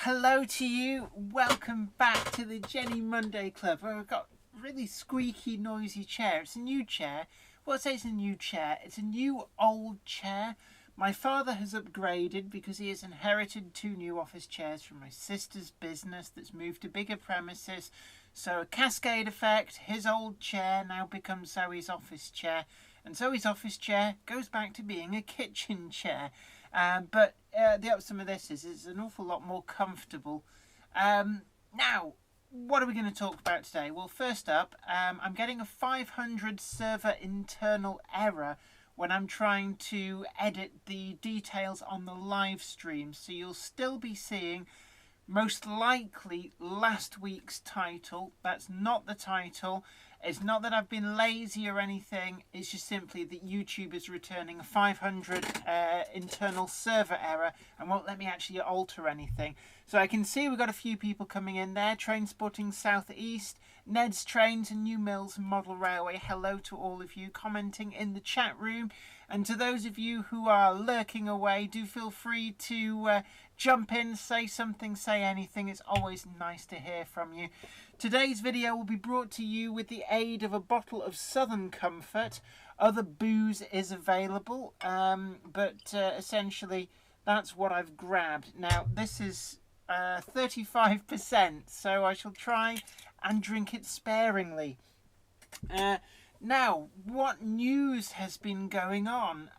hello to you. Welcome back to the Jenny Monday Club, where I've got a really squeaky, noisy chair. It's a new chair. Well, I say it's a new chair. It's a new old chair. My father has upgraded because he has inherited 2 new office chairs from my sister's business that's moved to bigger premises. So a cascade effect, his old chair now becomes Zoe's office chair. And Zoe's office chair goes back to being a kitchen chair. But the upside of this is it's an awful lot more comfortable. Now, what are we going to talk about today? Well, first up, I'm getting a 500 server internal error when I'm trying to edit the details on the live stream. So you'll still be seeing most likely last week's title. That's not the title. It's not that I've been lazy or anything. It's just simply that YouTube is returning a 500 internal server error and won't let me actually alter anything. So I can see we've got a few people coming in there. Train Spotting South East, Ned's Trains and New Mills Model Railway. Hello to all of you commenting in the chat room. And to those of you who are lurking away, do feel free to jump in, say something, say anything. It's always nice to hear from you. Today's video will be brought to you with the aid of a bottle of Southern Comfort. Other booze is available, but essentially that's what I've grabbed. Now, this is 35%, so I shall try and drink it sparingly. Now, what news has been going on?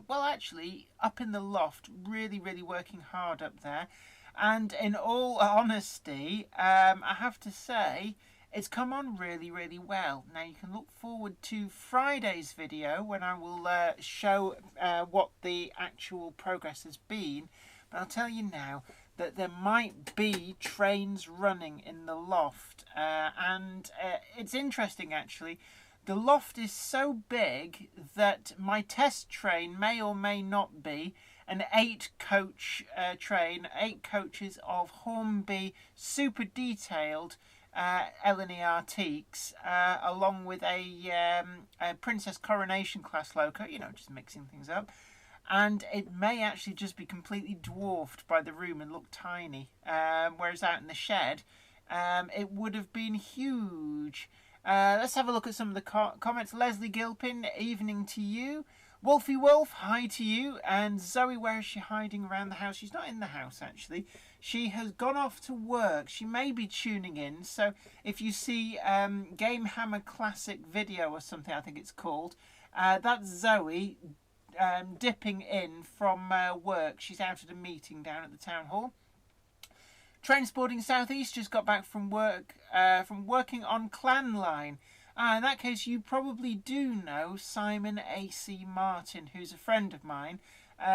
Well, actually, up in the loft, really working hard up there. And in all honesty, I have to say, it's come on really well. Now, you can look forward to Friday's video when I will show what the actual progress has been. But I'll tell you now that there might be trains running in the loft. And it's interesting, actually. The loft is so big that my test train may or may not be an 8-coach train, 8 coaches of Hornby super detailed L&E Artiques, along with a Princess Coronation class loco, just mixing things up. And it may actually just be completely dwarfed by the room and look tiny, whereas out in the shed it would have been huge. Let's have a look at some of the comments. Leslie Gilpin, evening to you. Wolfie Wolf, hi to you. And Zoe, where is she hiding around the house? She's not in the house, actually. She has gone off to work. She may be tuning in. So if you see Game Hammer Classic video or something, I think it's called, that's Zoe dipping in from work. She's out at a meeting down at the town hall. Transporting Southeast just got back from work, from working on Clan Line. In that case, you probably do know Simon A.C. Martin, who's a friend of mine,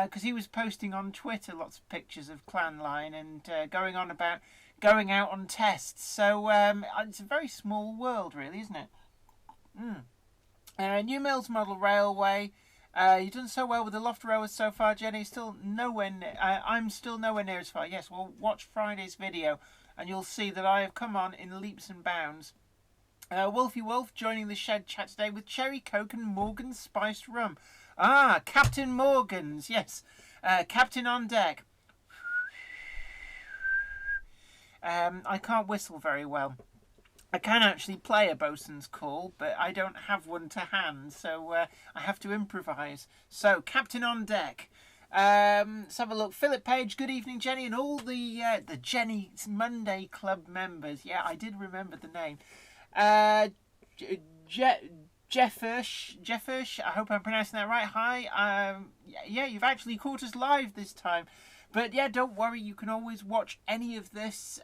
because he was posting on Twitter lots of pictures of Clan Line and going on about going out on tests. So it's a very small world, really, isn't it? New Mills Model Railway. You've done so well with the loft rowers so far, Jenny. Still nowhere I'm still nowhere near as far. Yes, well, watch Friday's video and you'll see that I have come on in leaps and bounds. Wolfie Wolf joining the shed chat today with Cherry Coke and Morgan's Spiced Rum. Captain Morgan's, yes. Captain on deck. I can't whistle very well. I can actually play a bosun's call, but I don't have one to hand, so I have to improvise. So, Captain on deck. Let's have a look. Philip Page, good evening, Jenny, and all the Jenny Monday Club members. Yeah, I did remember the name. Jeffish, I hope I'm pronouncing that right. Hi. Yeah, you've actually caught us live this time. But yeah, don't worry, you can always watch any of this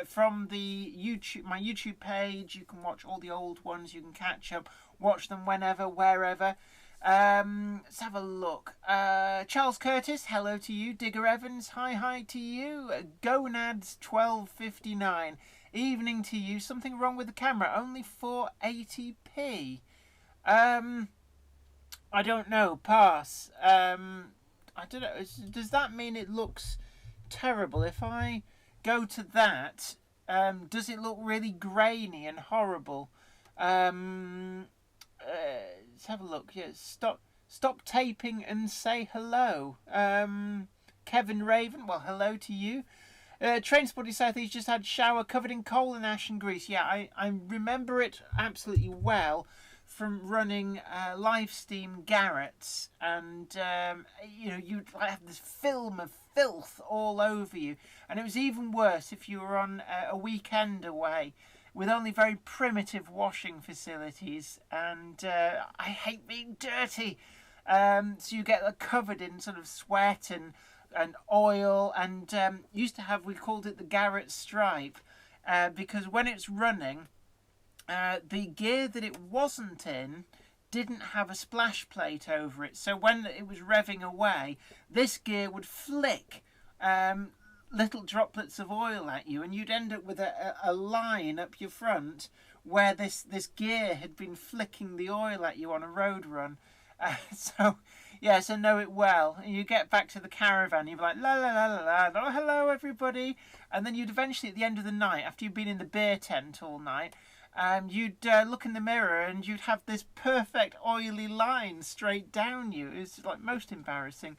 from the my YouTube page. You can watch all the old ones, you can catch up, watch them whenever, wherever. Let's have a look. Charles Curtis, hello to you. Digger Evans, hi to you. Gonads 1259, evening to you. Something wrong with the camera, only 480p. I don't know, pass. I don't know, does that mean it looks terrible? If I go to that, does it look really grainy and horrible? Let's have a look. Yeah, stop taping and say hello. Kevin Raven, well, hello to you. Trainspotty Southeast just had shower covered in coal and ash and grease. Yeah, I remember it absolutely well from running live steam garrets, and you'd have this film of filth all over you, and it was even worse if you were on a weekend away with only very primitive washing facilities, and I hate being dirty. So you get covered in sort of sweat and oil, and used to have, we called it the Garrett stripe, because when it's running, the gear that it wasn't in didn't have a splash plate over it. So when it was revving away, this gear would flick little droplets of oil at you, and you'd end up with a line up your front where this gear had been flicking the oil at you on a road run. So know it well. And you get back to the caravan, you'd be like, la la la la la, oh, hello everybody. And then you'd eventually, at the end of the night, after you'd been in the beer tent all night, you'd look in the mirror and you'd have this perfect oily line straight down you. It's like most embarrassing.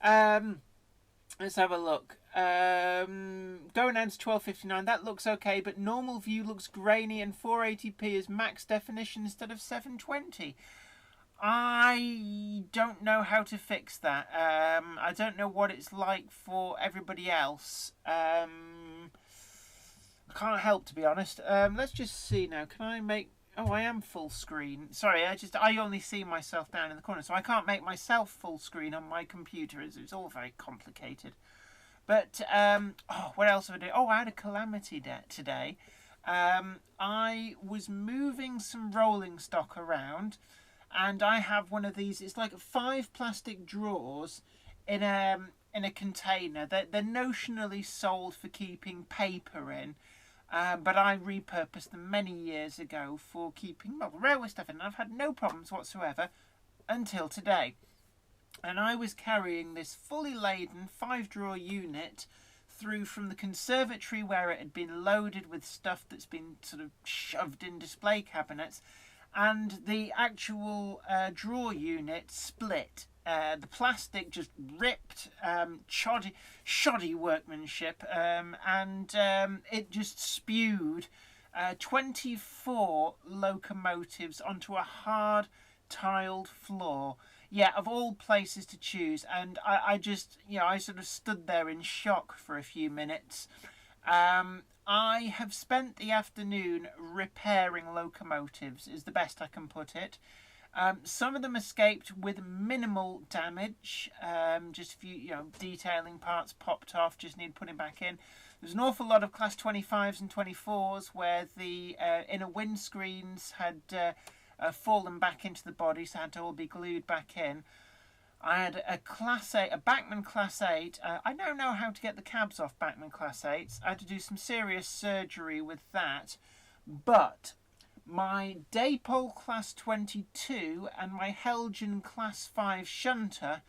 Let's have a look. Going down to 1259, that looks okay, but normal view looks grainy and 480p is max definition instead of 720. I don't know how to fix that. I don't know what it's like for everybody else. I can't help, to be honest. Let's just see now. Can I make... Oh, I am full screen. Sorry, I only see myself down in the corner, so I can't make myself full screen on my computer. It's all very complicated. But, what else have I done? Oh, I had a calamity today. I was moving some rolling stock around, and I have one of these. It's like 5 plastic drawers in a container. They're notionally sold for keeping paper in. But I repurposed them many years ago for keeping railway stuff in, and I've had no problems whatsoever until today. And I was carrying this fully laden 5-drawer unit through from the conservatory, where it had been loaded with stuff that's been sort of shoved in display cabinets, and the actual drawer unit split. The plastic just ripped, shoddy workmanship, and it just spewed 24 locomotives onto a hard tiled floor. Yeah, of all places to choose, and I just, I sort of stood there in shock for a few minutes. I have spent the afternoon repairing locomotives, is the best I can put it. Some of them escaped with minimal damage, just a few, detailing parts popped off, just need putting back in. There's an awful lot of class 25s and 24s where the inner windscreens had fallen back into the body, so had to all be glued back in. I had a Class 8, a Bachmann Class 8. I now know how to get the cabs off Bachmann Class 8s. I had to do some serious surgery with that, but my Daypole Class 22 and my Helgen Class 5 shunter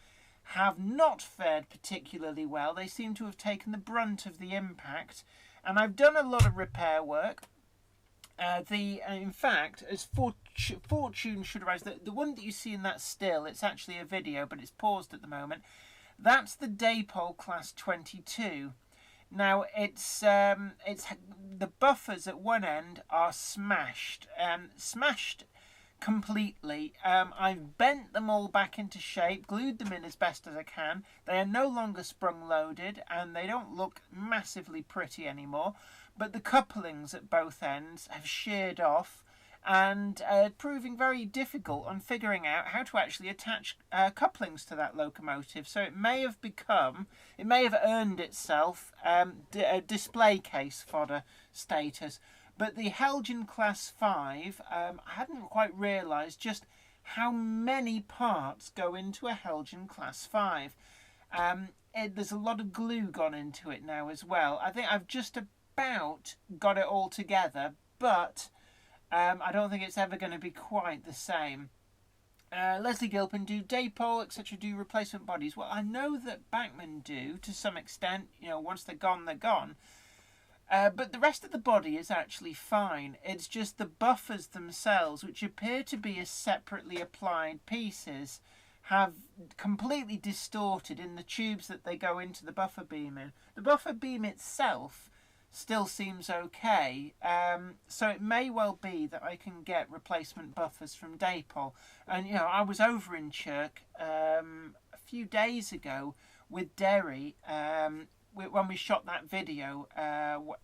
have not fared particularly well. They seem to have taken the brunt of the impact, and I've done a lot of repair work. In fact, as fortune should arise, the one that you see in that still, it's actually a video, but it's paused at the moment. That's the Daypole Class 22. Now, it's the buffers at one end are smashed completely. I've bent them all back into shape, glued them in as best as I can. They are no longer sprung loaded, and they don't look massively pretty anymore. But the couplings at both ends have sheared off, and proving very difficult on figuring out how to actually attach couplings to that locomotive. So it may have earned itself a display case fodder status. But the Helgen Class 5, I hadn't quite realised just how many parts go into a Helgen Class 5. There's a lot of glue gone into it now as well. I think I've just about got it all together, but I don't think it's ever going to be quite the same. Leslie Gilpin, do Daypole, etc. do replacement bodies? Well, I know that Bachmann do to some extent. Once they're gone, they're gone. But the rest of the body is actually fine. It's just the buffers themselves, which appear to be as separately applied pieces, have completely distorted in the tubes that they go into the buffer beam in. The buffer beam itself still seems okay, so it may well be that I can get replacement buffers from Dapol. And I was over in Chirk a few days ago with Derry when we shot that video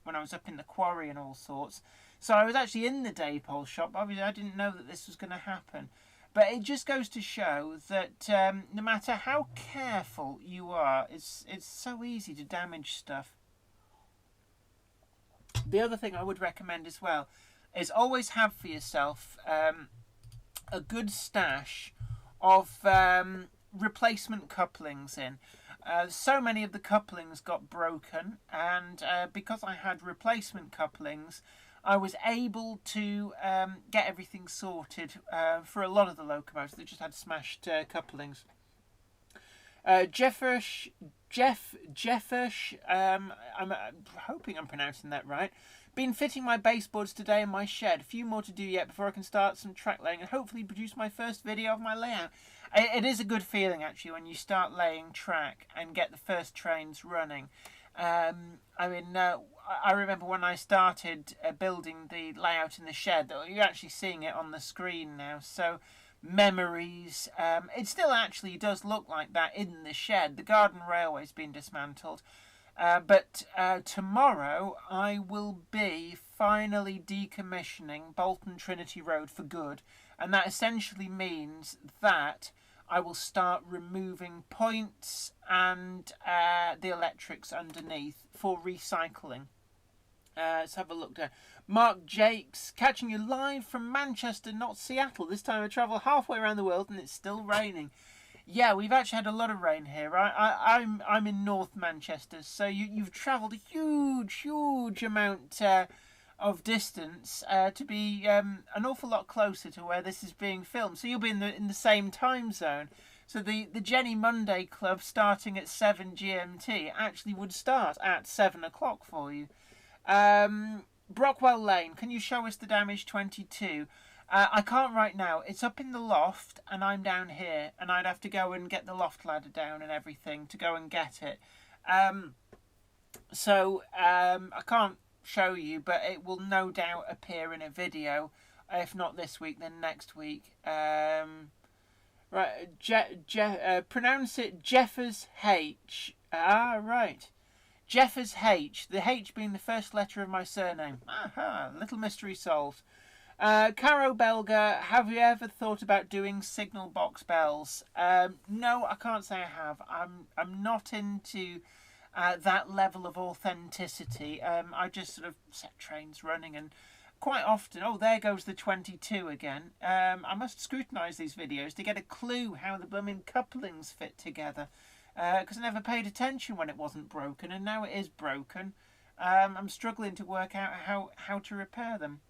when I was up in the quarry and all sorts. So I was actually in the Dapol shop. Obviously I didn't know that this was going to happen. But it just goes to show that no matter how careful you are, it's so easy to damage stuff. The other thing I would recommend as well is always have for yourself a good stash of replacement couplings in. So many of the couplings got broken, and because I had replacement couplings, I was able to get everything sorted for a lot of the locomotives that just had smashed couplings. Jeffersh, I'm hoping I'm pronouncing that right. Been fitting my baseboards today in my shed. A few more to do yet before I can start some track laying and hopefully produce my first video of my layout. It is a good feeling actually when you start laying track and get the first trains running. I remember when I started building the layout in the shed, you're actually seeing it on the screen now, so memories. It still actually does look like that in the shed. The garden railway's been dismantled, but tomorrow I will be finally decommissioning Bolton Trinity Road for good, and that essentially means that I will start removing points and the electrics underneath for recycling. Let's have a look there. Mark Jakes, catching you live from Manchester, not Seattle. This time I travel halfway around the world and it's still raining. Yeah, we've actually had a lot of rain here. I'm in North Manchester, so you've travelled a huge amount of distance to be an awful lot closer to where this is being filmed. So you'll be in the same time zone. So the Jenny Monday Club starting at 7 GMT actually would start at 7 o'clock for you. Brockwell Lane, can you show us the damage 22? I can't right now. It's up in the loft and I'm down here, and I'd have to go and get the loft ladder down and everything to go and get it. So I can't show you, but it will no doubt appear in a video. If not this week, then next week. Right, pronounce it Jeffers H. Right. Jeffers H. The H being the first letter of my surname. Aha, little mystery solved. Caro Belga, have you ever thought about doing signal box bells? No, I can't say I have. I'm not into that level of authenticity. I just sort of set trains running, and quite often, oh, there goes the 22 again. I must scrutinise these videos to get a clue how the blooming couplings fit together, because I never paid attention when it wasn't broken, and now it is broken. I'm struggling to work out how to repair them.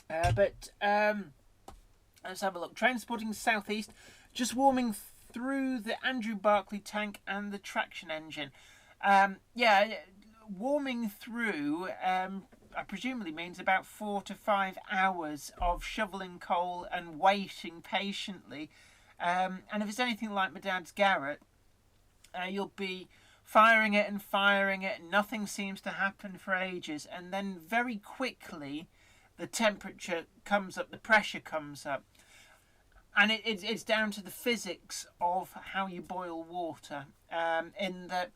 But let's have a look. Transporting southeast, just warming through the Andrew Barclay tank and the traction engine. Yeah, warming through presumably means about 4 to 5 hours of shoveling coal and waiting patiently. And if it's anything like my dad's garret, you'll be firing it and nothing seems to happen for ages, and then very quickly the temperature comes up, the pressure comes up, and it's down to the physics of how you boil water, in that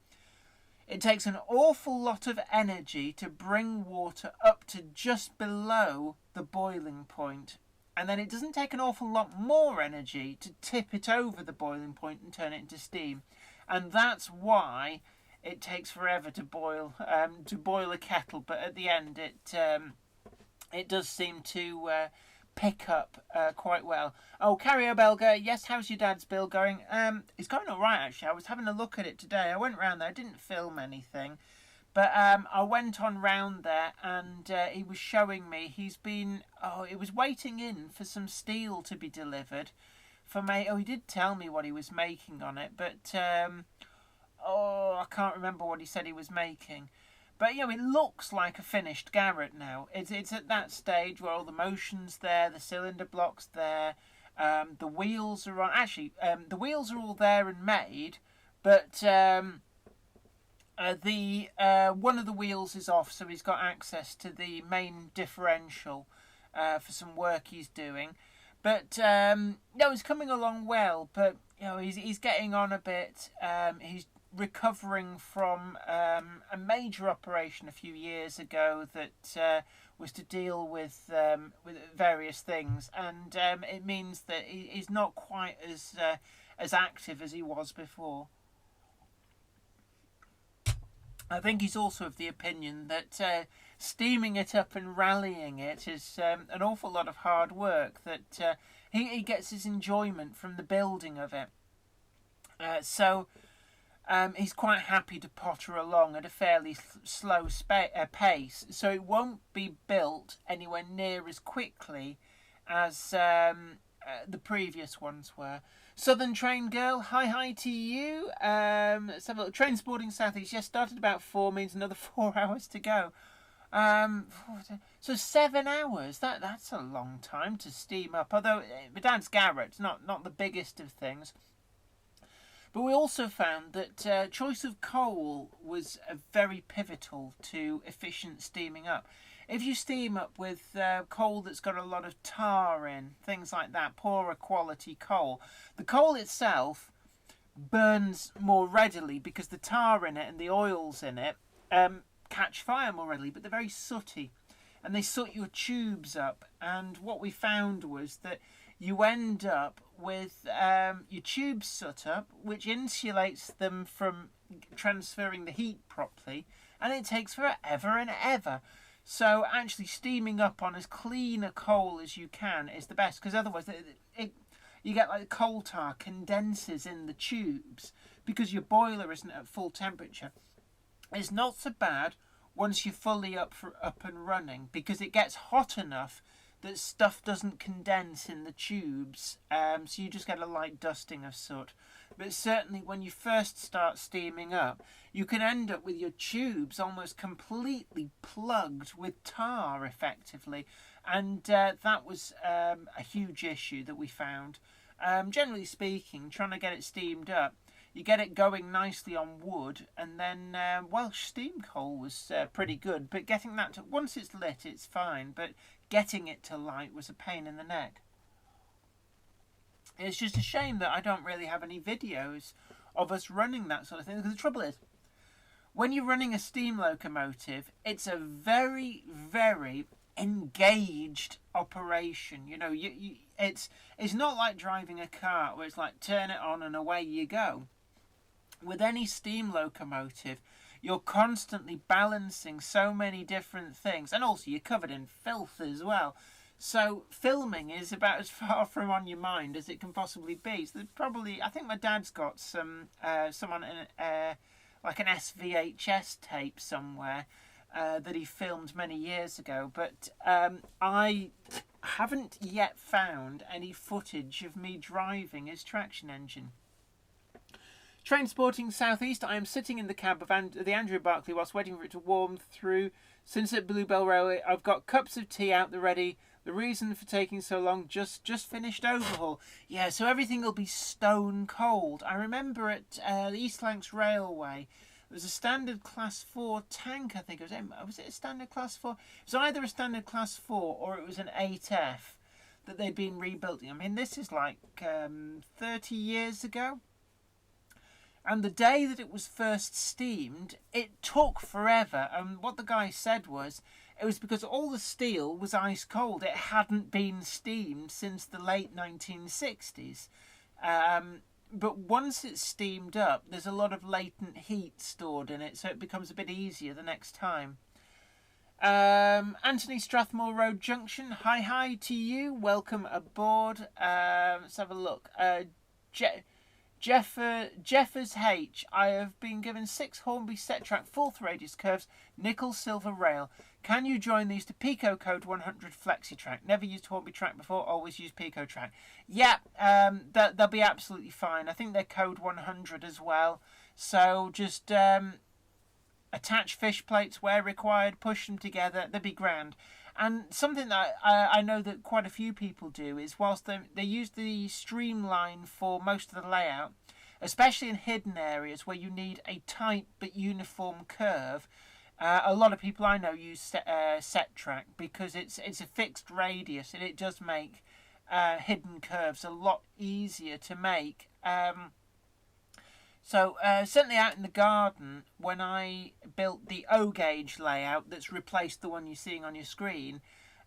it takes an awful lot of energy to bring water up to just below the boiling point, and then it doesn't take an awful lot more energy to tip it over the boiling point and turn it into steam. And that's why it takes forever to boil a kettle, but at the end it does seem to pick up quite well. Oh, Carrier Belga, yes, how's your dad's bill going? It's going all right, actually. I was having a look at it today. I went round there, I didn't film anything, but I went on round there, and he was showing me he was waiting in for some steel to be delivered for me. Oh, he did tell me what he was making on it, but I can't remember what he said he was making. But, it looks like a finished garret now. It's at that stage where all the motion's there, the cylinder block's there, The wheels are on. Actually, the wheels are all there and made, but the one of the wheels is off, so he's got access to the main differential for some work he's doing. But no, he's coming along well. But he's getting on a bit. He's recovering from a major operation a few years ago that was to deal with various things, and it means that he's not quite as active as he was before. I think he's also of the opinion that steaming it up and rallying it is an awful lot of hard work, that he gets his enjoyment from the building of it. So he's quite happy to potter along at a fairly slow pace, so it won't be built anywhere near as quickly as the previous ones were. Southern Train Girl, hi to you. Let's have a look. Transporting Southeast, yes, started about 4, means another 4 hours to go. So 7 hours, that's a long time to steam up, although my dad's garret's not the biggest of things. But we also found that choice of coal was very pivotal to efficient steaming up. If you steam up with coal that's got a lot of tar in, things like that, poorer quality coal, the coal itself burns more readily because the tar in it and the oils in it catch fire more readily, but they're very sooty and they soot your tubes up. And what we found was that you end up with your tubes soot up, which insulates them from transferring the heat properly, and it takes forever and ever. So actually steaming up on as clean a coal as you can is the best, because otherwise you get like the coal tar condenses in the tubes because your boiler isn't at full temperature. It's not so bad once you're fully up and running, because it gets hot enough that stuff doesn't condense in the tubes, so you just get a light dusting of soot. But certainly when you first start steaming up, you can end up with your tubes almost completely plugged with tar, effectively. And that was a huge issue that we found. Generally speaking, trying to get it steamed up, you get it going nicely on wood, and then Welsh steam coal was pretty good. But getting that to, once it's lit, it's fine. But getting it to light was a pain in the neck. It's just a shame that I don't really have any videos of us running that sort of thing. Because the trouble is, when you're running a steam locomotive, it's a very, very engaged operation. It's not like driving a car where it's like turn it on and away you go. With any steam locomotive, you're constantly balancing so many different things, and also you're covered in filth as well. So filming is about as far from on your mind as it can possibly be. So probably, I think my dad's got someone like an SVHS tape somewhere that he filmed many years ago, but I haven't yet found any footage of me driving his traction engine. Transporting Southeast, I am sitting in the cab of the Andrew Barclay whilst waiting for it to warm through. Since at Bluebell Railway, I've got cups of tea out the ready. The reason for taking so long, just finished overhaul. Yeah, so everything will be stone cold. I remember at the East Lancs Railway, it was a standard class 4 tank, I think it was. Was it a standard class 4? It was either a standard class 4 or it was an 8F that they'd been rebuilding. I mean, this is like 30 years ago. And the day that it was first steamed, it took forever. And what the guy said was, it was because all the steel was ice cold. It hadn't been steamed since the late 1960s. But once it's steamed up, there's a lot of latent heat stored in it, so it becomes a bit easier the next time. Anthony Strathmore Road Junction, hi to you. Welcome aboard. Let's have a look. Jeffers H. I have been given 6 Hornby set track 4th radius curves, nickel silver rail. Can you join these to Pico Code 100 Flexi Track? Never used Hornby track before, always use Pico track. Yeah, they'll be absolutely fine. I think they're Code 100 as well. So just attach fish plates where required, push them together, they'll be grand. And something that I know that quite a few people do is whilst they use the streamline for most of the layout, especially in hidden areas where you need a tight but uniform curve, a lot of people I know use set track because it's a fixed radius and it does make hidden curves a lot easier to make. So certainly out in the garden, when I built the O gauge layout that's replaced the one you're seeing on your screen,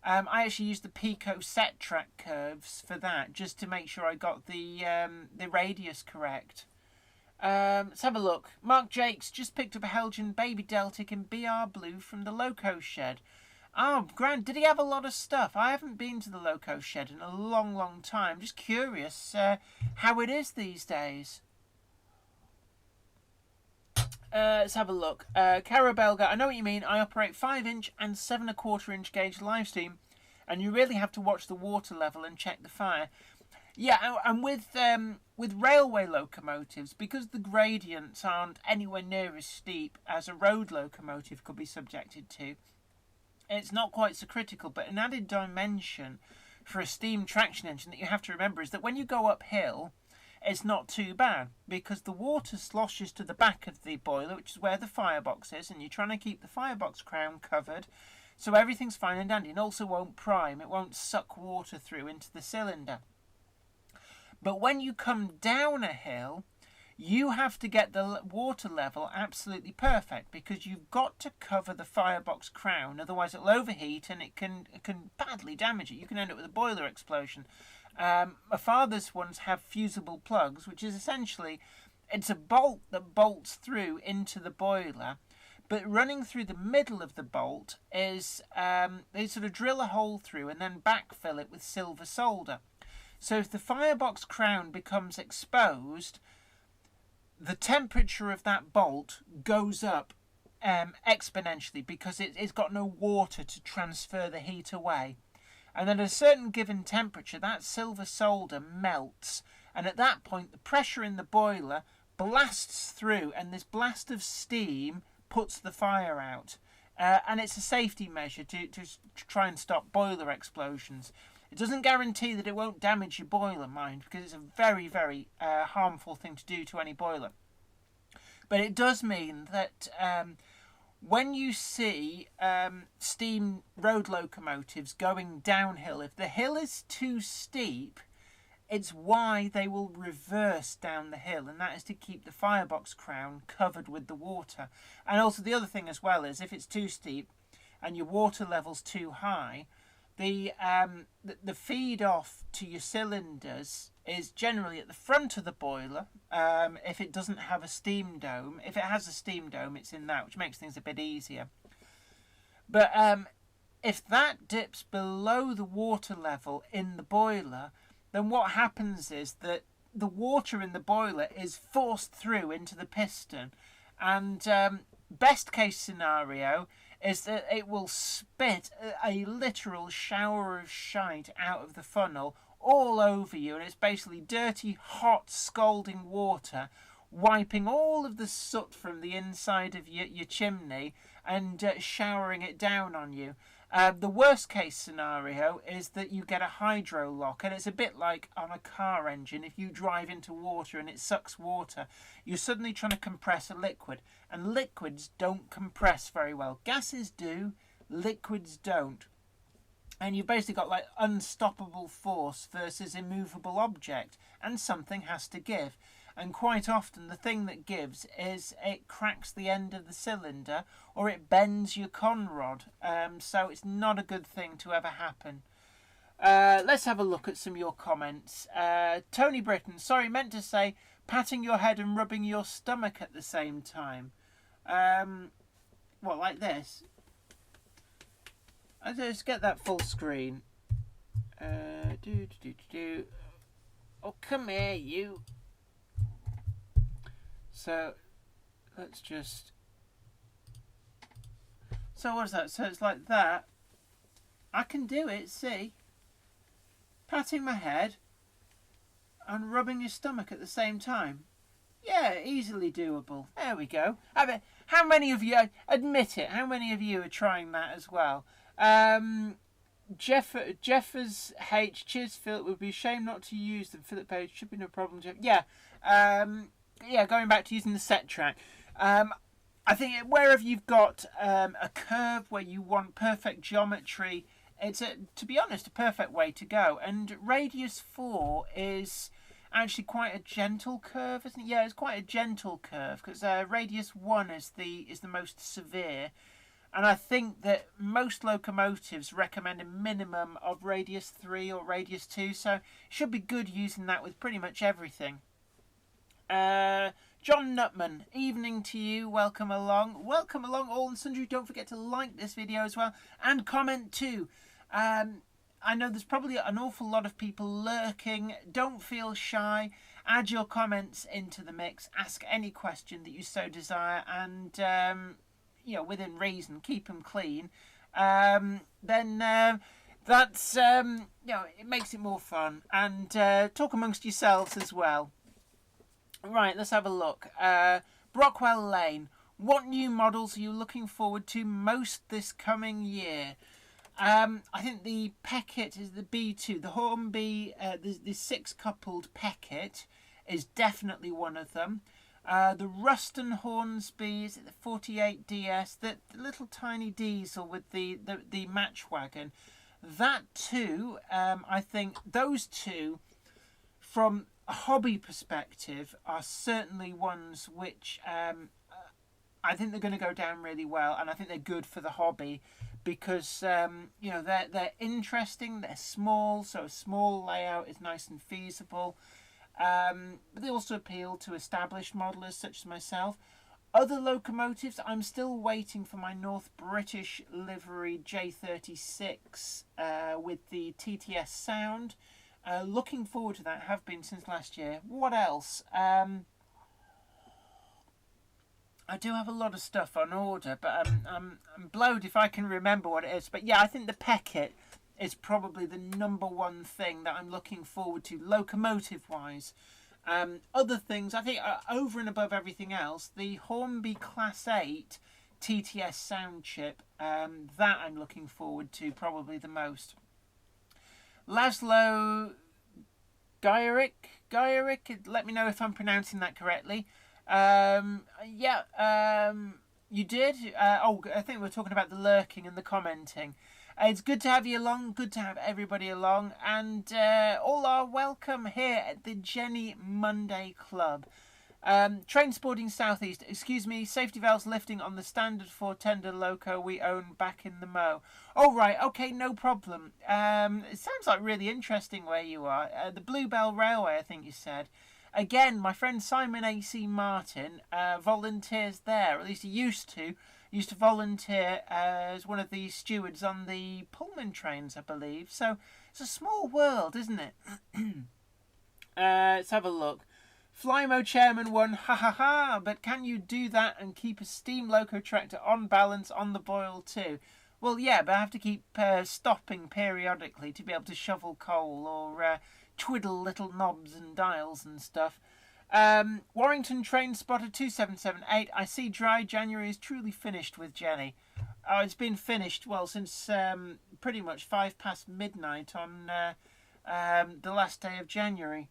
I actually used the Pico set track curves for that, just to make sure I got the radius correct. Let's have a look. Mark Jakes just picked up a Helgen Baby Deltic in BR Blue from the Loco Shed. Oh, grand. Did he have a lot of stuff? I haven't been to the Loco Shed in a long, long time. Just curious how it is these days. Let's have a look. Caro Belga, I know what you mean. I operate 5-inch and 7 1/4 inch gauge live stream, and you really have to watch the water level and check the fire. Yeah, and with railway locomotives, because the gradients aren't anywhere near as steep as a road locomotive could be subjected to, it's not quite so critical. But an added dimension for a steam traction engine that you have to remember is that when you go uphill, it's not too bad because the water sloshes to the back of the boiler, which is where the firebox is, and you're trying to keep the firebox crown covered, so everything's fine and dandy, and also won't prime. It won't suck water through into the cylinder. But when you come down a hill, you have to get the water level absolutely perfect because you've got to cover the firebox crown, otherwise it'll overheat and it can badly damage it. You can end up with a boiler explosion. My father's ones have fusible plugs, which is essentially, it's a bolt that bolts through into the boiler, but running through the middle of the bolt is, they sort of drill a hole through and then backfill it with silver solder. So if the firebox crown becomes exposed, the temperature of that bolt goes up exponentially because it's got no water to transfer the heat away. And then at a certain given temperature, that silver solder melts. And at that point, the pressure in the boiler blasts through, and this blast of steam puts the fire out. And it's a safety measure to try and stop boiler explosions. It doesn't guarantee that it won't damage your boiler, mind, because it's a very, very harmful thing to do to any boiler. But it does mean that when you see steam road locomotives going downhill, if the hill is too steep, it's why they will reverse down the hill, and that is to keep the firebox crown covered with the water. And also the other thing as well is if it's too steep and your water level's too high, the feed off to your cylinders is generally at the front of the boiler. If it doesn't have a steam dome, if it has a steam dome, it's in that, which makes things a bit easier. But if that dips below the water level in the boiler, then what happens is that the water in the boiler is forced through into the piston, and best case scenario is that it will spit a literal shower of shite out of the funnel all over you, and it's basically dirty, hot, scalding water wiping all of the soot from the inside of your chimney and showering it down on you. The worst case scenario is that you get a hydro lock, and it's a bit like on a car engine. If you drive into water and it sucks water, you're suddenly trying to compress a liquid, and liquids don't compress very well. Gases do, liquids don't. And you've basically got like unstoppable force versus immovable object, and something has to give. And quite often the thing that gives is it cracks the end of the cylinder or it bends your conrod. So it's not a good thing to ever happen. Let's have a look at some of your comments. Tony Britton, sorry, meant to say patting your head and rubbing your stomach at the same time. What, like this? Let's just get that full screen. Oh, come here, you. So, let's just... So what is that? So it's like that. I can do it, see? Patting my head and rubbing your stomach at the same time. Yeah, easily doable. There we go. I mean, how many of you, admit it, how many of you are trying that as well? Jeffers H. Cheers, Philip. Would be a shame not to use them. Philip Page should be no problem. Jeff. Yeah. Going back to using the set track. I think wherever you've got a curve where you want perfect geometry, it's to be honest, a perfect way to go. And radius 4 is actually quite a gentle curve, isn't it? Yeah, it's quite a gentle curve because radius 1 is the most severe. And I think that most locomotives recommend a minimum of radius 3 or radius 2, so it should be good using that with pretty much everything. John Nutman, evening to you. Welcome along. Welcome along, all and sundry. Don't forget to like this video as well and comment too. I know there's probably an awful lot of people lurking. Don't feel shy. Add your comments into the mix. Ask any question that you so desire, and within reason, keep them clean. That's it makes it more fun, and talk amongst yourselves as well. Right, let's have a look. Brockwell Lane. What new models are you looking forward to most this coming year? I think the Peckett is the B2. The Hornby, the 6-coupled Peckett is definitely one of them. The Ruston Hornsby, is it the 48DS? The little tiny diesel with the match wagon. That too, I think those two, from a hobby perspective, are certainly ones which I think they're going to go down really well, and I think they're good for the hobby because they're interesting, they're small, so a small layout is nice and feasible. But they also appeal to established modelers such as myself. Other locomotives, I'm still waiting for my North British livery J36 with the TTS sound. Looking forward to that, have been since last year. What else? I do have a lot of stuff on order, but I'm blowed if I can remember what it is. But yeah, I think the Peckett is probably the number one thing that I'm looking forward to, locomotive-wise. Other things, I think, over and above everything else, the Hornby Class 8 TTS sound chip, that I'm looking forward to probably the most. Laszlo Gajeric, let me know if I'm pronouncing that correctly. You did. I think we're talking about the lurking and the commenting. It's good to have you along, good to have everybody along, and all are welcome here at the Jenny Monday Club. Train Sporting Southeast, excuse me, safety valves lifting on the standard 4-tender loco we own back in the Mo. Oh, right, okay, no problem. It sounds like really interesting where you are. The Bluebell Railway, I think you said. Again, my friend Simon A.C. Martin volunteers there, or at least he used to volunteer as one of the stewards on the Pullman trains, I believe. So it's a small world, isn't it? Let's have a look. Flymo Chairman 1, ha ha ha, but can you do that and keep a steam loco tractor on balance on the boil too? Well, yeah, but I have to keep stopping periodically to be able to shovel coal or twiddle little knobs and dials and stuff. Warrington Train Spotter 2778, I see dry January is truly finished with Jenny. Oh, it's been finished, well, since pretty much 5 past midnight on the last day of January.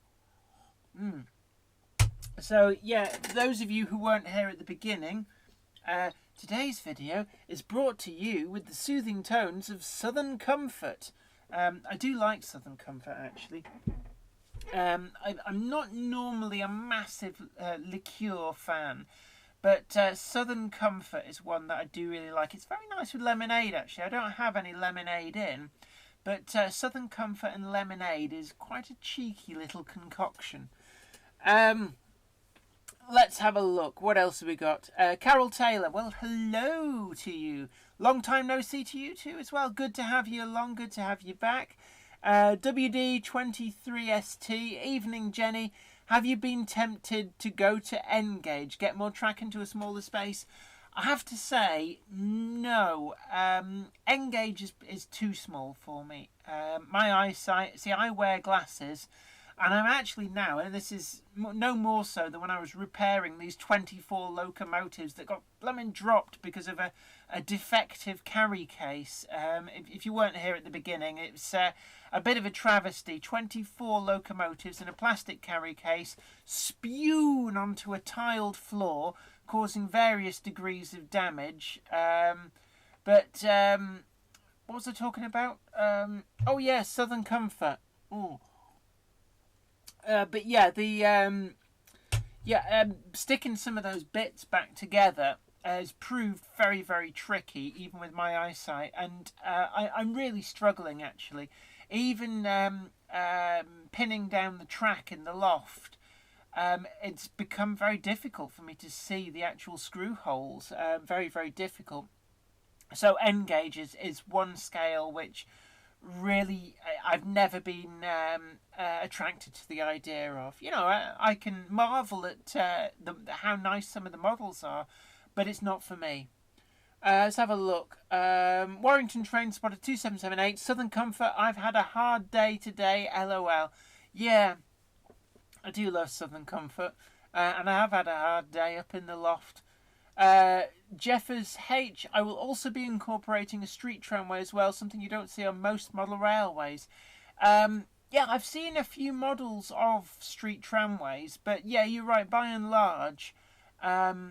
So, yeah, for those of you who weren't here at the beginning, today's video is brought to you with the soothing tones of Southern Comfort. I do like Southern Comfort, actually. I'm not normally a massive liqueur fan, but Southern Comfort is one that I do really like. It's very nice with lemonade, actually. I don't have any lemonade in, but Southern Comfort and lemonade is quite a cheeky little concoction. Let's have a look. What else have we got? Carol Taylor. Well, hello to you. Long time no see to you too as well. Good to have you along. Good to have you back. WD23ST. Evening, Jenny. Have you been tempted to go to N-gauge, get more track into a smaller space? I have to say, no. N-gauge is too small for me. My eyesight, see, I wear glasses, And I'm actually now, and this is no more so than when I was repairing these 24 locomotives that got blooming dropped because of a defective carry case. If you weren't here at the beginning, it's a bit of a travesty. 24 locomotives in a plastic carry case spewed onto a tiled floor, causing various degrees of damage. But what was I talking about? Oh yeah, Southern Comfort. Ooh. But yeah, sticking some of those bits back together has proved very, very tricky, even with my eyesight, and I'm really struggling actually. Even pinning down the track in the loft, it's become very difficult for me to see the actual screw holes. Very, very difficult. So N gauge is one scale which really I've never been attracted to the idea of. You know, I can marvel at how nice some of the models are, but it's not for me. Let's have a look. Warrington Train Spotter 2778, Southern Comfort. I've had a hard day today, LOL. Yeah, I do love Southern Comfort, and I have had a hard day up in the loft. Jeffers H, I will also be incorporating a street tramway as well, something you don't see on most model railways. Yeah, I've seen a few models of street tramways, but yeah, you're right, by and large, I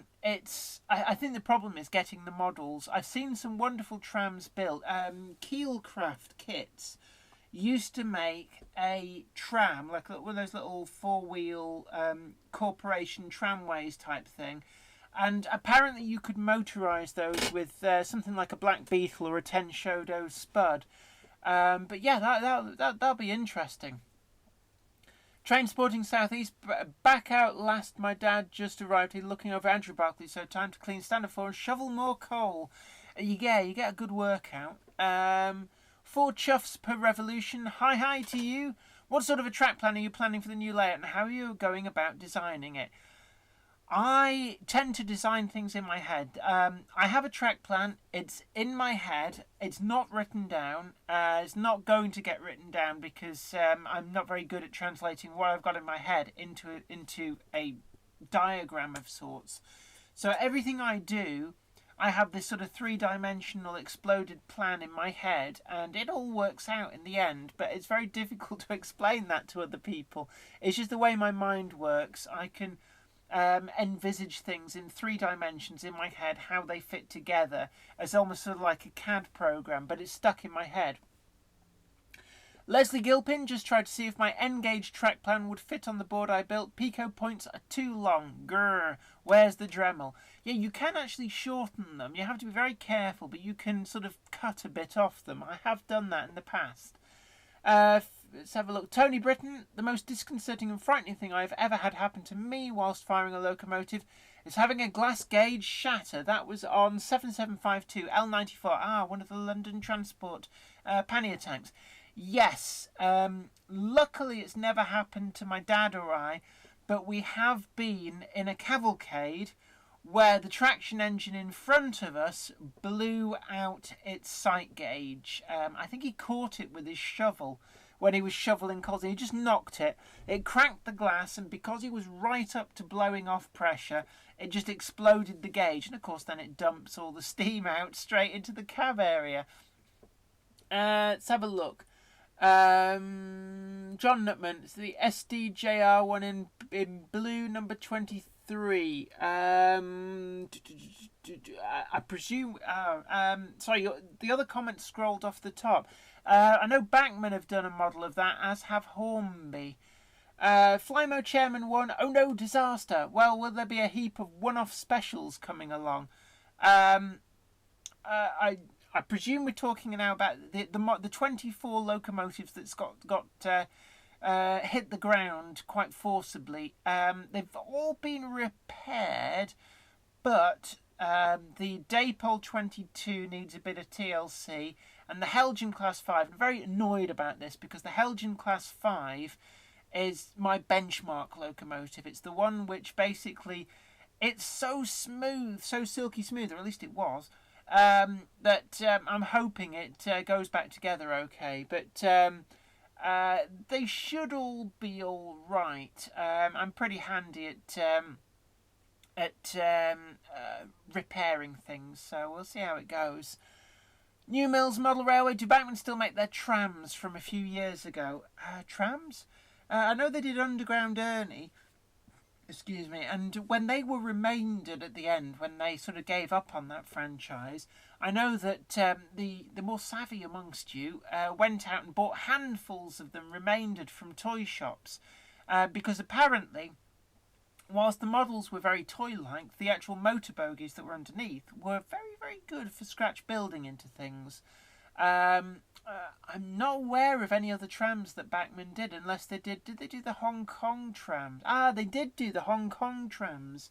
think the problem is getting the models. I've seen some wonderful trams built. Keelcraft Kits used to make a tram, like one of those little four-wheel corporation tramways type thing. And apparently you could motorise those with something like a Black Beetle or a Tenshodo Spud. But yeah, that'll be interesting. Train Sporting Southeast, back out last. My dad just arrived. He's looking over Andrew Barkley, so time to clean standard floor and shovel more coal. You get a good workout. 4 chuffs per revolution. Hi to you. What sort of a track plan are you planning for the new layout, and how are you going about designing it? I tend to design things in my head. I have a track plan. It's in my head. It's not written down. It's not going to get written down because I'm not very good at translating what I've got in my head into a diagram of sorts. So everything I do, I have this sort of 3-dimensional exploded plan in my head, and it all works out in the end. But it's very difficult to explain that to other people. It's just the way my mind works. I can envisage things in 3 dimensions in my head, how they fit together, as almost sort of like a CAD program, but it's stuck in my head. Leslie Gilpin just tried to see if my N-gauge track plan would fit on the board I built. Pico points are too long. Grr. Where's the Dremel? Yeah, you can actually shorten them. You have to be very careful, but you can sort of cut a bit off them. I have done that in the past. Let's have a look. Tony Britton, the most disconcerting and frightening thing I've ever had happen to me whilst firing a locomotive is having a glass gauge shatter. That was on 7752 L94. One of the London Transport pannier tanks. Yes, luckily it's never happened to my dad or I, but we have been in a cavalcade where the traction engine in front of us blew out its sight gauge. I think he caught it with his shovel when he was shoveling coals, and he just knocked it. It cracked the glass, and because he was right up to blowing off pressure, it just exploded the gauge, and of course then it dumps all the steam out straight into the cab area. Let's have a look. John Nutman, it's the SDJR one in blue, number 23. I presume. Sorry, the other comment scrolled off the top. I know Backman have done a model of that, as have Hornby. Flymo Chairman 1, oh no, disaster. Well, will there be a heap of one-off specials coming along? I presume we're talking now about the 24 locomotives that's got hit the ground quite forcibly. They've all been repaired, but the Dapol 22 needs a bit of TLC, and the Helgen Class 5. I'm very annoyed about this because the Helgen Class 5 is my benchmark locomotive. It's the one which basically, it's so smooth, so silky smooth, or at least it was, that I'm hoping it goes back together okay. But they should all be all right. I'm pretty handy at repairing things, so we'll see how it goes. New Mills Model Railway. Do Bankman still make their trams from a few years ago? Trams? I know they did Underground Ernie. Excuse me. And when they were remaindered at the end, when they sort of gave up on that franchise, I know that the more savvy amongst you went out and bought handfuls of them remaindered from toy shops, because apparently, whilst the models were very toy-like, the actual motor bogies that were underneath were very, very good for scratch building into things. I'm not aware of any other trams that Bachmann did, unless they did. Did they do the Hong Kong trams? They did do the Hong Kong trams.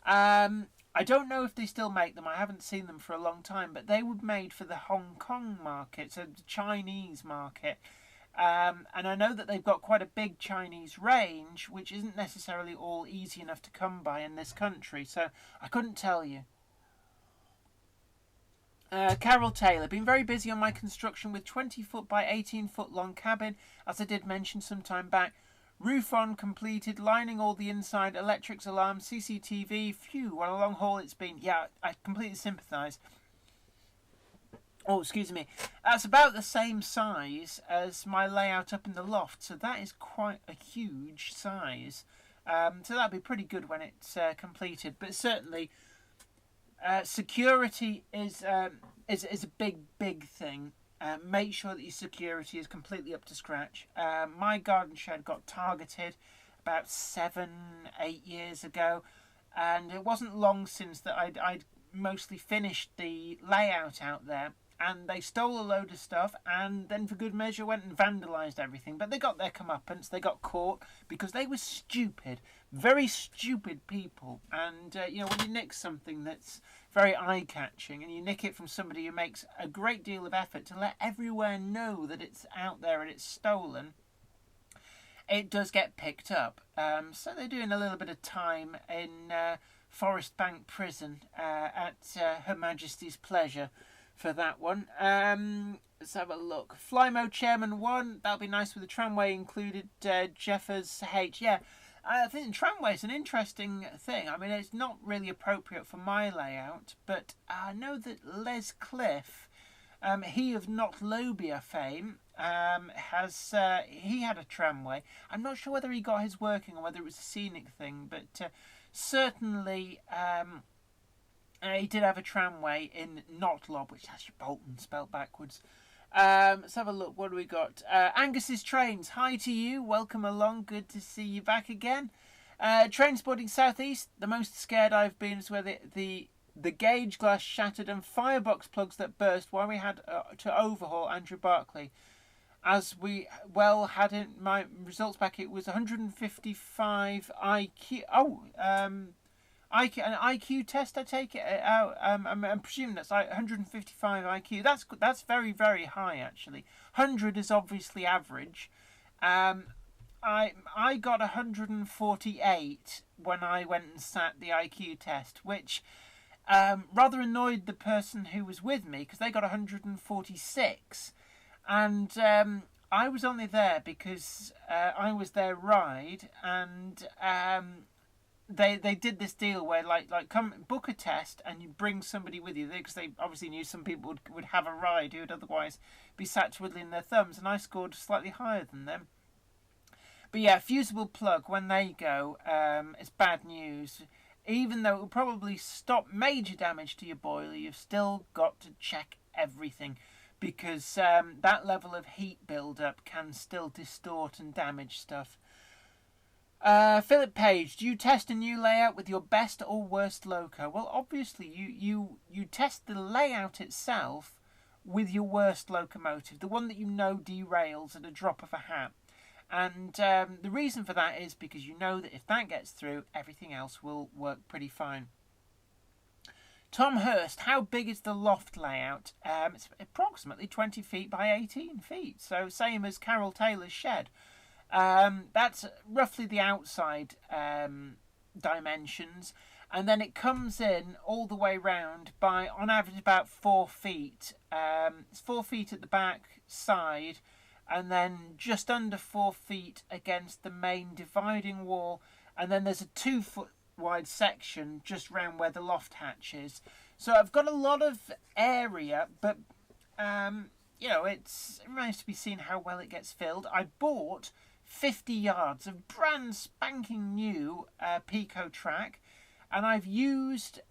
I don't know if they still make them. I haven't seen them for a long time, but they were made for the Hong Kong market, so the Chinese market. And I know that they've got quite a big Chinese range, which isn't necessarily all easy enough to come by in this country, so I couldn't tell you. Carol Taylor, been very busy on my construction with 20 foot by 18 foot long cabin, as I did mention some time back. Roof on, completed, lining all the inside, electrics, alarms, CCTV. Phew, what a long haul it's been. Yeah, I completely sympathise. Oh, excuse me. That's about the same size as my layout up in the loft, so that is quite a huge size. So that'll be pretty good when it's completed. But certainly, security is a big thing. Make sure that your security is completely up to scratch. My garden shed got targeted about 7-8 years ago, and it wasn't long since that I'd mostly finished the layout out there. And they stole a load of stuff, and then for good measure went and vandalised everything. But they got their comeuppance. They got caught because they were stupid, very stupid people. And when you nick something that's very eye-catching, and you nick it from somebody who makes a great deal of effort to let everywhere know that it's out there and it's stolen, it does get picked up. So they're doing a little bit of time in Forest Bank Prison at Her Majesty's pleasure for that one. Let's have a look. Flymo Chairman 1, that'll be nice with the tramway included. Jeffers H. Yeah, I think the tramway is an interesting thing. I mean, it's not really appropriate for my layout, but I know that Les Cliff, he of Not Lobia fame, he had a tramway. I'm not sure whether he got his working or whether it was a scenic thing, but certainly he did have a tramway in Notlob, which is actually Bolton spelt backwards. Let's have a look. What do we got? Angus's Trains. Hi to you. Welcome along. Good to see you back again. Train spotting southeast. The most scared I've been is where the gauge glass shattered and firebox plugs that burst while we had to overhaul Andrew Barclay. As we had in my results back, it was 155 IQ. an IQ test, I take it. I'm presuming that's like 155 IQ. That's very, very high, actually. 100 is obviously average. I got 148 when I went and sat the IQ test, which rather annoyed the person who was with me because they got 146. And I was only there because I was their ride, and they did this deal where like come book a test and you bring somebody with you, because they obviously knew some people would have a ride who would otherwise be sat twiddling their thumbs, and I scored slightly higher than them. But yeah, fusible plug, when they go, it's bad news. Even though it will probably stop major damage to your boiler, you've still got to check everything, because that level of heat build-up can still distort and damage stuff. Philip Page, do you test a new layout with your best or worst loco? Well, obviously you test the layout itself with your worst locomotive, the one that you know derails at a drop of a hat. And the reason for that is because you know that if that gets through, everything else will work pretty fine. Tom Hurst, how big is the loft layout? It's approximately 20 feet by 18 feet, so same as Carol Taylor's shed. That's roughly the outside dimensions, and then it comes in all the way round by, on average, about 4 feet. It's 4 feet at the back side, and then just under 4 feet against the main dividing wall, and then there's a 2 foot wide section just round where the loft hatch is. So I've got a lot of area, but it remains to be seen how well it gets filled. I bought 50 yards of brand spanking new Pico track, and I've used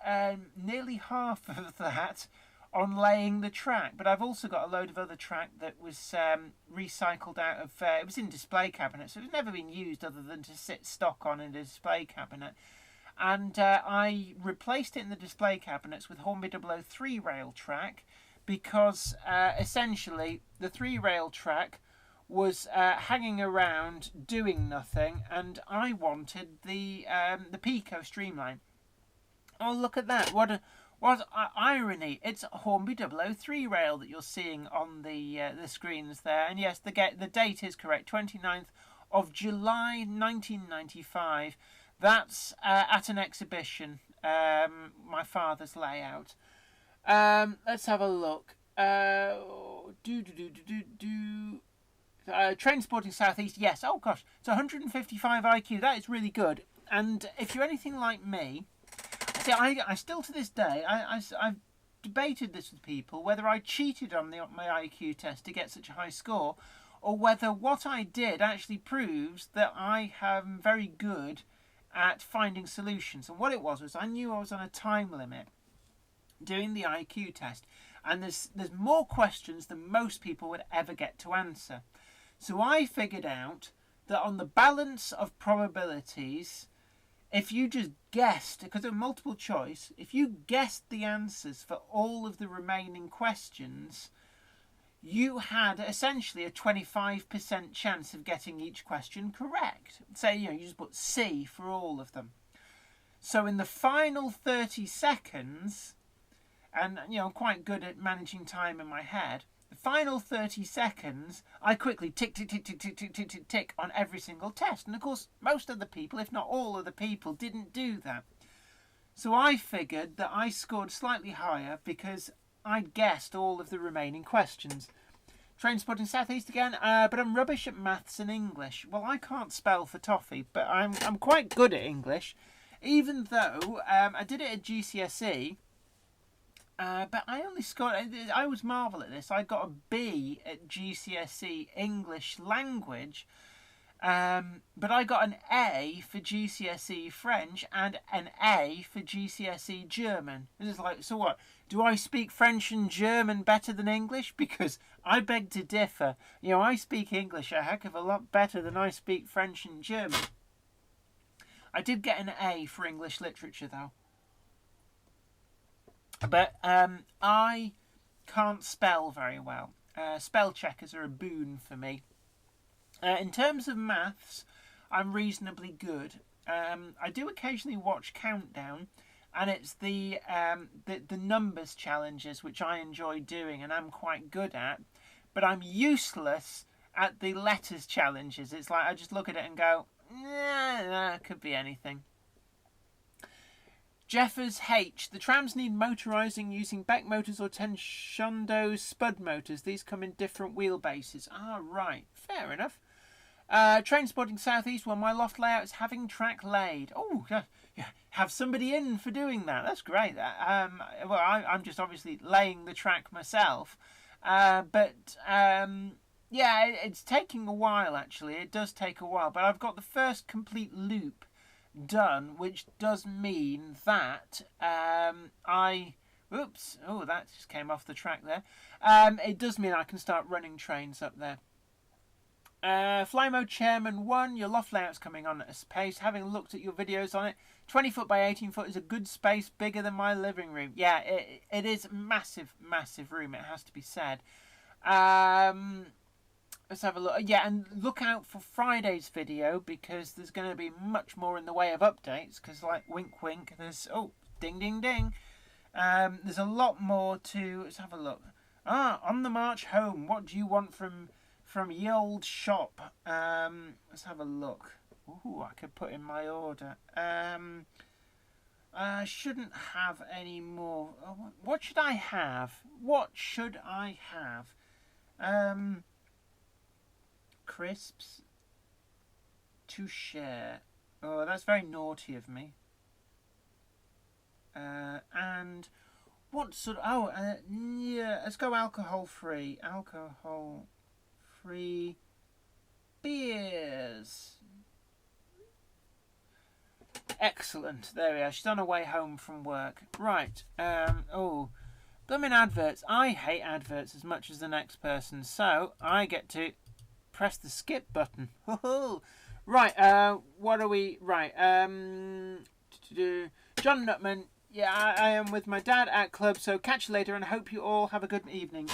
nearly half of that on laying the track. But I've also got a load of other track that was recycled out of, it was in display cabinets, so it's never been used other than to sit stock on in a display cabinet. And I replaced it in the display cabinets with Hornby 003 rail track, because essentially the 3 rail track was hanging around doing nothing, and I wanted the Pico streamline. Oh, look at that! What irony! It's Hornby 003 rail that you're seeing on the screens there, and yes, the date is correct. 29th of July 1995. That's at an exhibition. My father's layout. Let's have a look. Train Sporting Southeast, yes. Oh gosh, it's 155 IQ. That is really good. And if you're anything like me, see, I still to this day, I've debated this with people whether I cheated on my IQ test to get such a high score, or whether what I did actually proves that I am very good at finding solutions. And what it was I knew I was on a time limit doing the IQ test, and there's more questions than most people would ever get to answer. So I figured out that on the balance of probabilities, if you just guessed, because they're multiple choice, if you guessed the answers for all of the remaining questions, you had essentially a 25% chance of getting each question correct. Say, you just put C for all of them. So in the final 30 seconds, and I'm quite good at managing time in my head, the final 30 seconds, I quickly tick, tick, tick, tick, tick, tick, tick, tick, tick on every single test. And of course, most of the people, if not all of the people, didn't do that. So I figured that I scored slightly higher because I'd guessed all of the remaining questions. Train Spotting Southeast again, but I'm rubbish at maths and English. Well, I can't spell for toffee, but I'm quite good at English, even though I did it at GCSE. But I only scored, I always marvel at this, I got a B at GCSE English language, but I got an A for GCSE French and an A for GCSE German. It's like, so what, do I speak French and German better than English? Because I beg to differ. I speak English a heck of a lot better than I speak French and German. I did get an A for English literature though. But I can't spell very well. Spell checkers are a boon for me. In terms of maths, I'm reasonably good. I do occasionally watch Countdown, and it's the numbers challenges which I enjoy doing and I'm quite good at. But I'm useless at the letters challenges. It's like I just look at it and go, nah, could be anything. Jeffers H. The trams need motorising using Beck motors or Tenshondo spud motors. These come in different wheelbases. Ah, right. Fair enough. Train Spotting Southeast. Well, my loft layout is having track laid. Oh, have somebody in for doing that. That's great. I'm just obviously laying the track myself. It's taking a while, actually. It does take a while. But I've got the first complete loop done, which does mean that oops, oh, that just came off the track there. It does mean I can start running trains up there. Fly Mode Chairman 1, your loft layout's coming on at a pace. Having looked at your videos on it, 20 foot by 18 foot is a good space, bigger than my living room. Yeah, it is massive room, it has to be said. Let's have a look. Yeah, and look out for Friday's video, because there's going to be much more in the way of updates, because, like, wink wink, there's, oh, ding ding ding, there's a lot more to. Let's have a look. On the march home, what do you want from ye old shop? Let's have a look. Ooh, I could put in my order. I shouldn't have any more. What should I have? crisps to share. Oh, that's very naughty of me. And what sort of... Oh, yeah, let's go alcohol-free. Alcohol-free beers. Excellent. There we are. She's on her way home from work. Right. Oh, blooming adverts. I hate adverts as much as the next person, so I get to press the skip button. Right. What are we? Right. John Nutman. Yeah, I am with my dad at club, so catch you later and I hope you all have a good evening.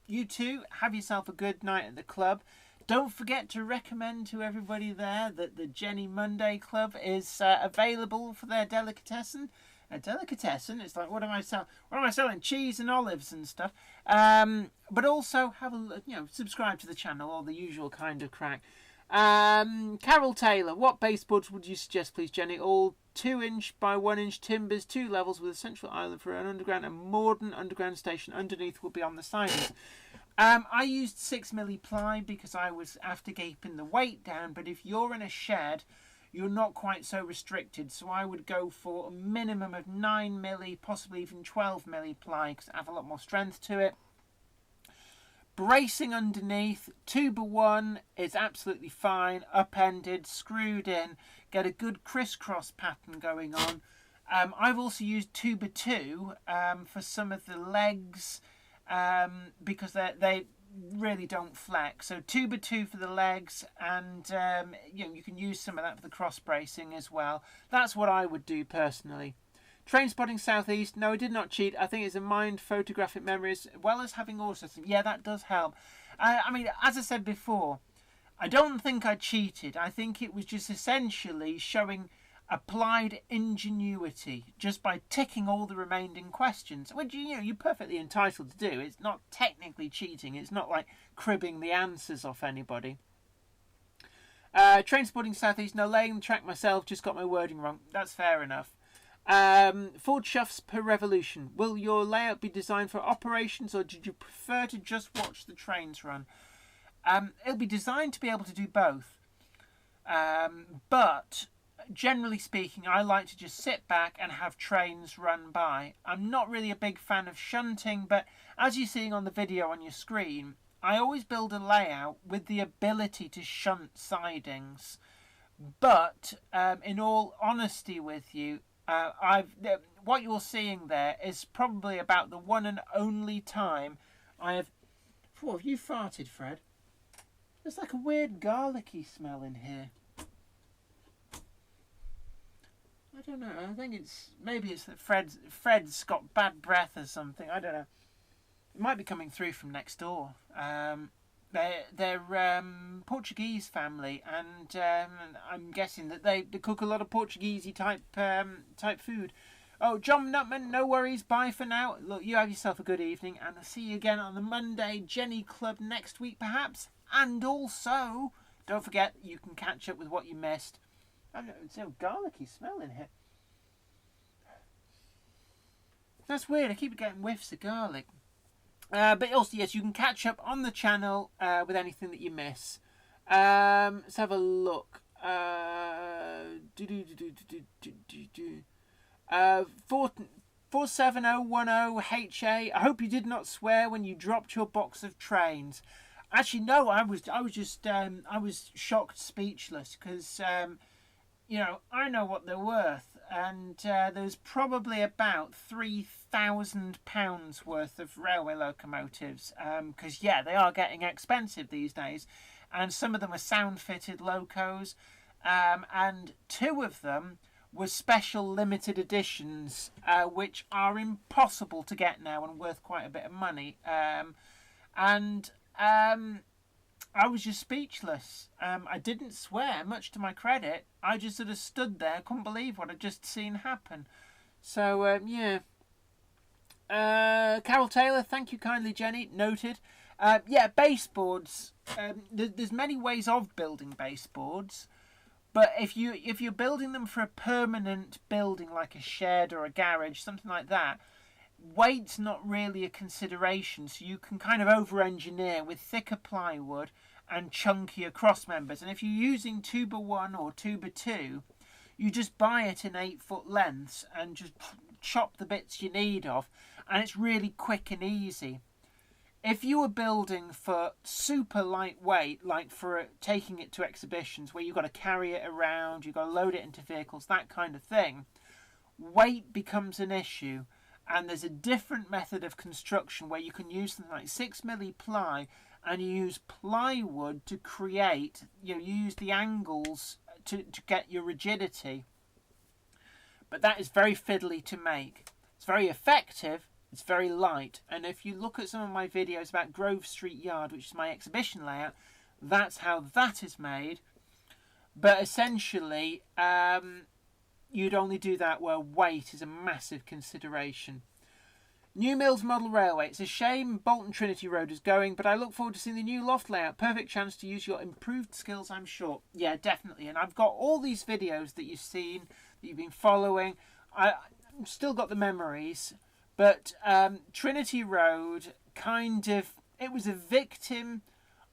You too, have yourself a good night at the club. Don't forget to recommend to everybody there that the Jenny Monday Club is available for their delicatessen. A delicatessen? It's like, what am I selling? Cheese and olives and stuff. But also have a, subscribe to the channel, all the usual kind of crack. Carol Taylor, what baseboards would you suggest, please, Jenny? All 2-inch by 1-inch timbers, 2 levels with a central island for an underground and modern underground station underneath will be on the sidings. I used 6mm ply because I was after gaping the weight down, but if you're in a shed, you're not quite so restricted, so I would go for a minimum of 9mm, possibly even 12mm ply, because I have a lot more strength to it. Bracing underneath, 2x1 is absolutely fine, upended, screwed in, get a good crisscross pattern going on. I've also used 2x2 for some of the legs, because they really don't flex. So 2x2 for the legs, and you can use some of that for the cross bracing as well. That's what I would do personally. Train spotting southeast. No, I did not cheat. I think it's a mind photographic memory as well as having audio system. Yeah, that does help. I mean, as I said before, I don't think I cheated. I think it was just essentially showing applied ingenuity just by ticking all the remaining questions, which you're perfectly entitled to do. It's not technically cheating. It's not like cribbing the answers off anybody. Train spotting southeast. No, laying the track myself. Just got my wording wrong. That's fair enough. Ford shuffs per revolution. Will your layout be designed for operations, or did you prefer to just watch the trains run? It'll be designed to be able to do both. But generally speaking, I like to just sit back and have trains run by. I'm not really a big fan of shunting, but as you're seeing on the video on your screen, I always build a layout with the ability to shunt sidings. But in all honesty with you, what you're seeing there is probably about the one and only time I have... Oh, have you farted, Fred? There's like a weird garlicky smell in here. I don't know. I think maybe it's that Fred's got bad breath or something. I don't know. It might be coming through from next door. They're Portuguese family, and I'm guessing that they cook a lot of Portuguese type food. Oh, John Nutman, no worries. Bye for now. Look, you have yourself a good evening, and I'll see you again on the Monday Jenny Club next week, perhaps. And also, don't forget you can catch up with what you missed. I don't know, it's a garlicky smell in here. That's weird. I keep getting whiffs of garlic. But also, yes, you can catch up on the channel with anything that you miss. Let's have a look. 47010HA. I hope you did not swear when you dropped your box of trains. Actually, no. I was shocked, speechless, because I know what they're worth, and there's probably about £3,000 worth of railway locomotives, because they are getting expensive these days, and some of them are sound fitted locos, and 2 of them were special limited editions, which are impossible to get now and worth quite a bit of money, I was just speechless. I didn't swear, much to my credit. I just sort of stood there, couldn't believe what I'd just seen happen. So, yeah. Carol Taylor, thank you kindly, Jenny. Noted. Baseboards. There's many ways of building baseboards, but if you're building them for a permanent building like a shed or a garage, something like that, weight's not really a consideration, so you can kind of over-engineer with thicker plywood and chunkier cross members. And if you're using tuber 1 or tuber 2, you just buy it in 8-foot lengths and just chop the bits you need of, and it's really quick and easy. If you were building for super lightweight, like for taking it to exhibitions where you've got to carry it around, you've got to load it into vehicles, that kind of thing, weight becomes an issue. And there's a different method of construction where you can use something like 6mm ply, and you use plywood to create, you use the angles to get your rigidity. But that is very fiddly to make. It's very effective, it's very light. And if you look at some of my videos about Grove Street Yard, which is my exhibition layout, that's how that is made. But essentially, you'd only do that where weight is a massive consideration. New Mills Model Railway. It's a shame Bolton Trinity Road is going, but I look forward to seeing the new Loft layout. Perfect chance to use your improved skills, I'm sure. Yeah, definitely. And I've got all these videos that you've seen, that you've been following. I've still got the memories. But Trinity Road it was a victim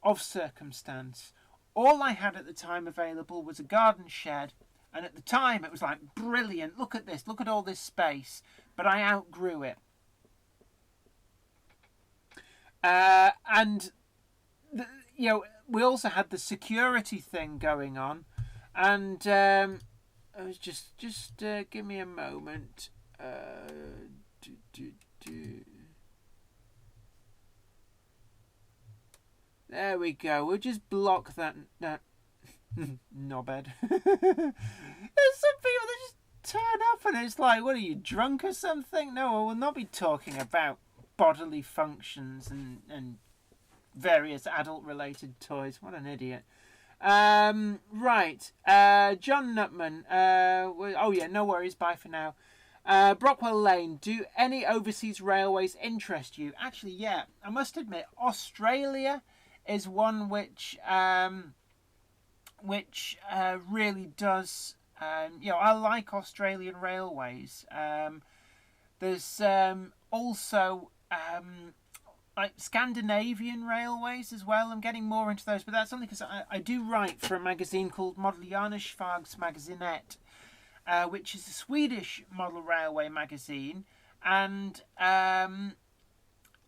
of circumstance. All I had at the time available was a garden shed. And at the time, it was like, brilliant, look at this, look at all this space. But I outgrew it. We also had the security thing going on. And I was just give me a moment. There we go. We'll just block that. Knobhead. There's some people that just turn up and it's like, what are you, drunk or something? No, I will not be talking about bodily functions and various adult related toys. What an idiot. Right. John Nutman. Oh yeah, no worries, bye for now. Brockwell Lane, do any overseas railways interest you? Actually, yeah, I must admit, Australia is one which really does. I like Australian railways. There's also like Scandinavian railways as well. I'm getting more into those, but that's only because I do write for a magazine called Modelljarnesvags Magasinet, which is a Swedish model railway magazine, and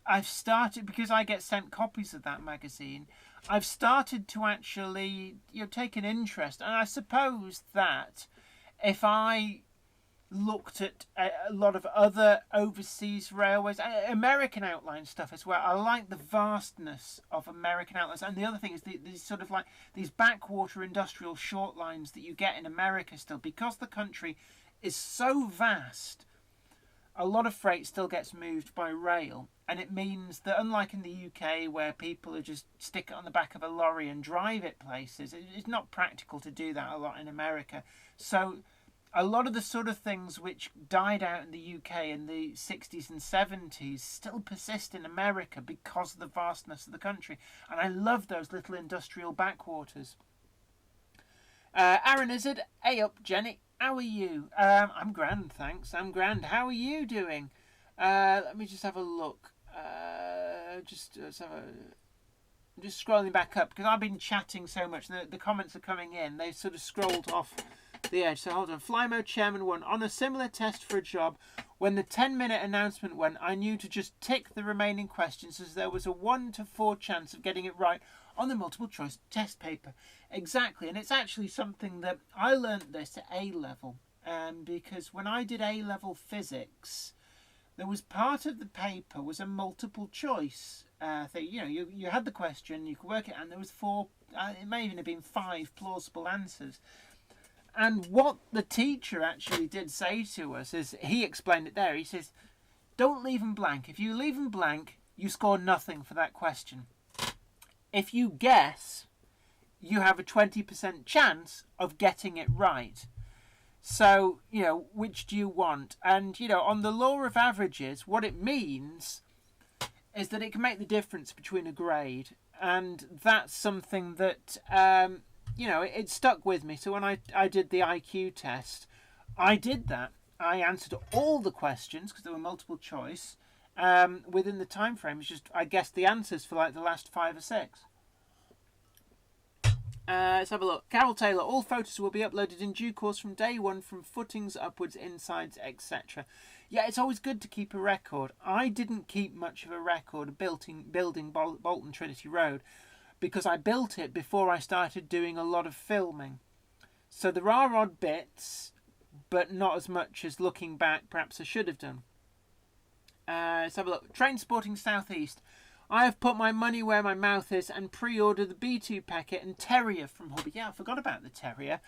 I've started, because I get sent copies of that magazine, I've started to actually take an interest. And I suppose that if I looked at a lot of other overseas railways, American outline stuff as well, I like the vastness of American outlines. And the other thing is these sort of like these backwater industrial short lines that you get in America still, because the country is so vast. A lot of freight still gets moved by rail, and it means that unlike in the UK where people are just stick it on the back of a lorry and drive it places, it's not practical to do that a lot in America. So a lot of the sort of things which died out in the UK in the 60s and 70s still persist in America because of the vastness of the country. And I love those little industrial backwaters. Aaron Izzard, hey up Jenny. How are you? I'm grand, thanks. I'm grand. How are you doing? Let me just have a look. I'm just scrolling back up because I've been chatting so much. The comments are coming in. They've sort of scrolled off the edge. So hold on. Flymo Chairman 1. On a similar test for a job, when the 10-minute announcement went, I knew to just tick the remaining questions as there was a 1 to 4 chance of getting it right on the multiple choice test paper. Exactly, and it's actually something that I learned this at A-level, because when I did A-level physics, there was part of the paper was a multiple choice thing. You had the question, you could work it, and there was 4, it may even have been 5 plausible answers. And what the teacher actually did say to us is, he explained it there, he says, don't leave them blank. If you leave them blank, you score nothing for that question. If you guess, you have a 20% chance of getting it right. So, which do you want? And, on the law of averages, what it means is that it can make the difference between a grade. And that's something that, it stuck with me. So when I did the IQ test, I did that. I answered all the questions, because there were multiple choice, within the time frame. It's just I guessed the answers for like the last 5 or 6. Let's have a look. Carol Taylor, all photos will be uploaded in due course from day one, from footings upwards, insides, etc. Yeah, it's always good to keep a record. I didn't keep much of a record of building Bolton Trinity Road because I built it before I started doing a lot of filming. So there are odd bits, but not as much as looking back perhaps I should have done. Let's have a look. Train Sporting Southeast. I have put my money where my mouth is and pre-ordered the B2 packet and Terrier from Hobby. Yeah, I forgot about the Terrier.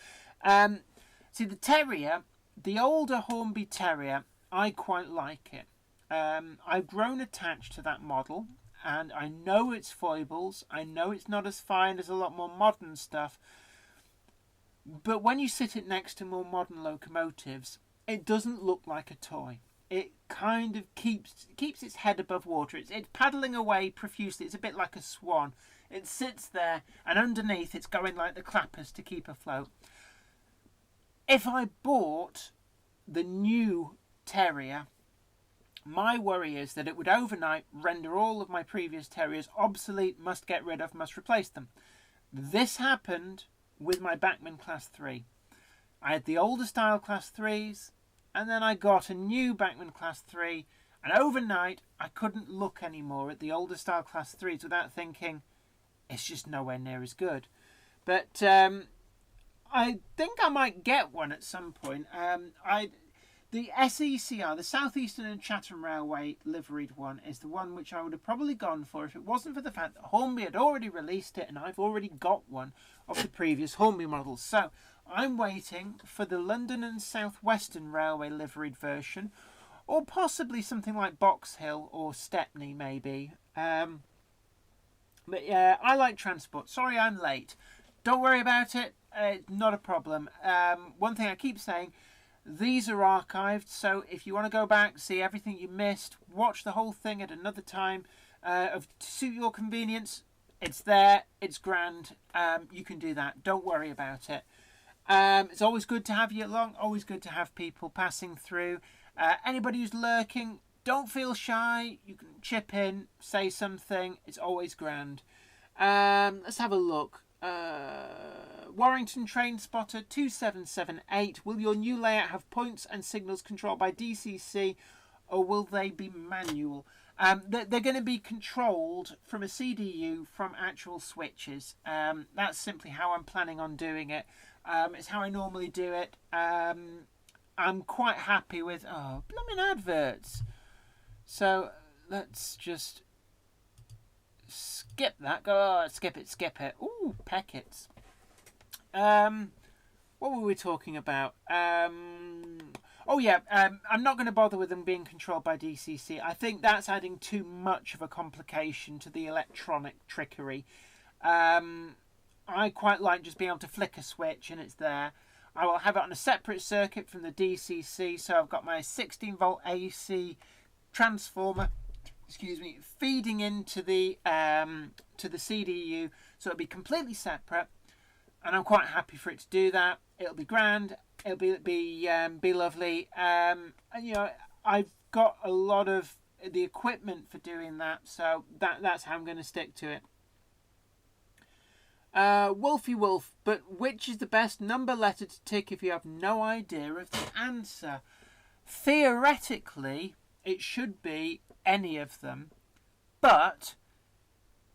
See, the Terrier, the older Hornby Terrier, I quite like it. I've grown attached to that model, and I know its foibles. I know it's not as fine as a lot more modern stuff. But when you sit it next to more modern locomotives, it doesn't look like a toy. It kind of keeps its head above water. It's paddling away profusely. It's a bit like a swan. It sits there, and underneath it's going like the clappers to keep afloat. If I bought the new Terrier, my worry is that it would overnight render all of my previous Terriers obsolete, must get rid of, must replace them. This happened with my Bachmann Class 3. I had the older style Class 3s, and then I got a new Bachmann Class 3, and overnight I couldn't look anymore at the older style Class 3s without thinking, it's just nowhere near as good. But I think I might get one at some point. The SECR, the Southeastern and Chatham Railway liveried one, is the one which I would have probably gone for if it wasn't for the fact that Hornby had already released it and I've already got one of the previous Hornby models. So I'm waiting for the London and South Western Railway liveried version, or possibly something like Box Hill or Stepney maybe. But yeah, I like transport. Sorry I'm late. Don't worry about it. Not a problem. One thing I keep saying, these are archived, so if you want to go back, see everything you missed, watch the whole thing at another time to suit your convenience, it's there, it's grand, you can do that, don't worry about it. It's always good to have you along, always good to have people passing through. Anybody who's lurking, don't feel shy, you can chip in, say something, it's always grand. Let's have a look. Warrington Train Spotter 2778. Will your new layout have points and signals controlled by DCC, or will they be manual? They're going to be controlled from a CDU from actual switches. That's simply how I'm planning on doing it. It's how I normally do it. I'm quite happy with... Oh, blooming adverts. So let's just skip that. Go, skip it. Ooh, packets. What were we talking about? Oh yeah, I'm not going to bother with them being controlled by DCC. I think that's adding too much of a complication to the electronic trickery. I quite like just being able to flick a switch and it's there. I will have it on a separate circuit from the DCC, so I've got my 16 volt AC transformer, feeding into the CDU, so it'll be completely separate. And I'm quite happy for it to do that. It'll be grand. It'll be lovely. And you know, I've got a lot of the equipment for doing that, so that's how I'm going to stick to it. Wolfie Wolf, but which is the best number letter to tick if you have no idea of the answer? Theoretically, it should be any of them, but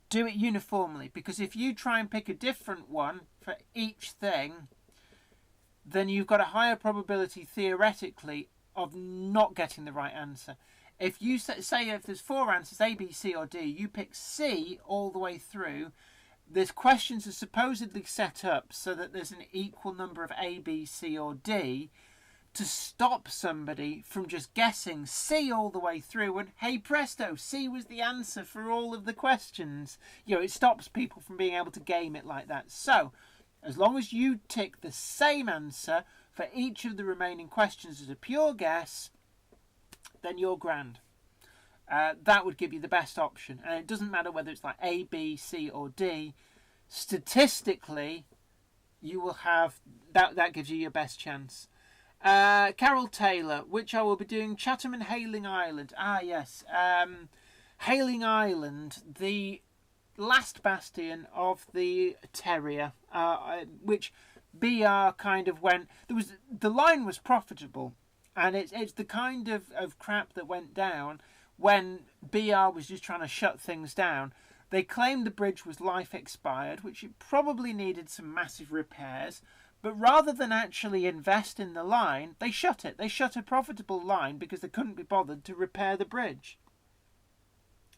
do it uniformly, because if you try and pick a different one for each thing, then you've got a higher probability theoretically of not getting the right answer. If you say if there's 4 answers, A, B, C or D, you pick C all the way through, there's questions are supposedly set up so that there's an equal number of A, B, C or D to stop somebody from just guessing C all the way through and hey presto, C was the answer for all of the questions. You know, it stops people from being able to game it like that. So as long as you tick the same answer for each of the remaining questions as a pure guess, then you're grand. That would give you the best option. And it doesn't matter whether it's like A, B, C or D. Statistically, you will have... That gives you your best chance. Carol Taylor, which I will be doing Chatham and Hayling Island. Ah, yes. Hayling Island, the last bastion of the Terrier, which BR kind of went. The line was profitable, and it's the kind of crap that went down when BR was just trying to shut things down. They claimed the bridge was life expired, which it probably needed some massive repairs. But rather than actually invest in the line, they shut it. They shut a profitable line because they couldn't be bothered to repair the bridge.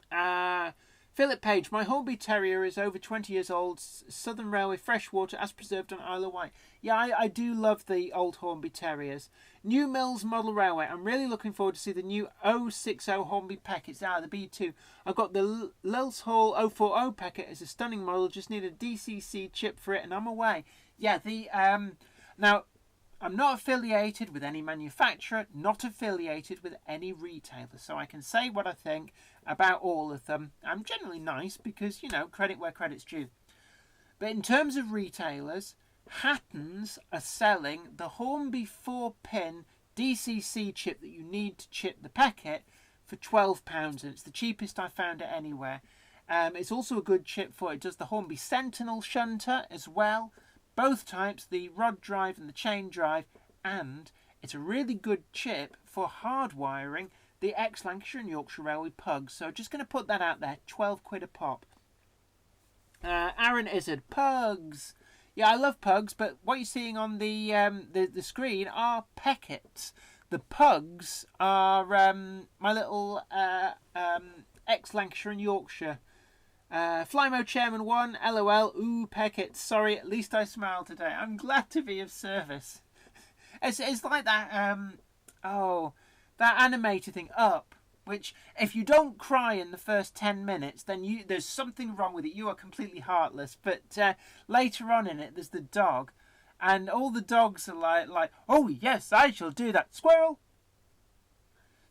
Philip Page, my Hornby Terrier is over 20 years old. Southern Railway freshwater as preserved on Isle of Wight. Yeah, I do love the old Hornby Terriers. New Mills Model Railway. I'm really looking forward to see the new 060 Hornby Packets. The B2. I've got the Lels Hall 040 Packet. It's a stunning model. Just need a DCC chip for it and I'm away. Yeah, now, I'm not affiliated with any manufacturer, not affiliated with any retailer, so I can say what I think about all of them. I'm generally nice because, credit where credit's due. But in terms of retailers, Hatton's are selling the Hornby 4-pin DCC chip that you need to chip the packet for £12, and it's the cheapest I found it anywhere. It's also a good chip for it. Does the Hornby Sentinel shunter as well. Both types, the rod drive and the chain drive, and it's a really good chip for hardwiring the ex-Lancashire and Yorkshire Railway pugs. So just going to put that out there, 12 quid a pop. Aaron Izzard, pugs. Yeah, I love pugs, but what you're seeing on the screen are packets. The pugs are my little ex-Lancashire and Yorkshire. Flymo Chairman 1, LOL, ooh, Peckett, sorry, at least I smiled today. I'm glad to be of service. It's like that, that animated thing, Up, which, if you don't cry in the first 10 minutes, then there's something wrong with it. You are completely heartless. But later on in it, there's the dog, and all the dogs are like, oh, yes, I shall do that, squirrel.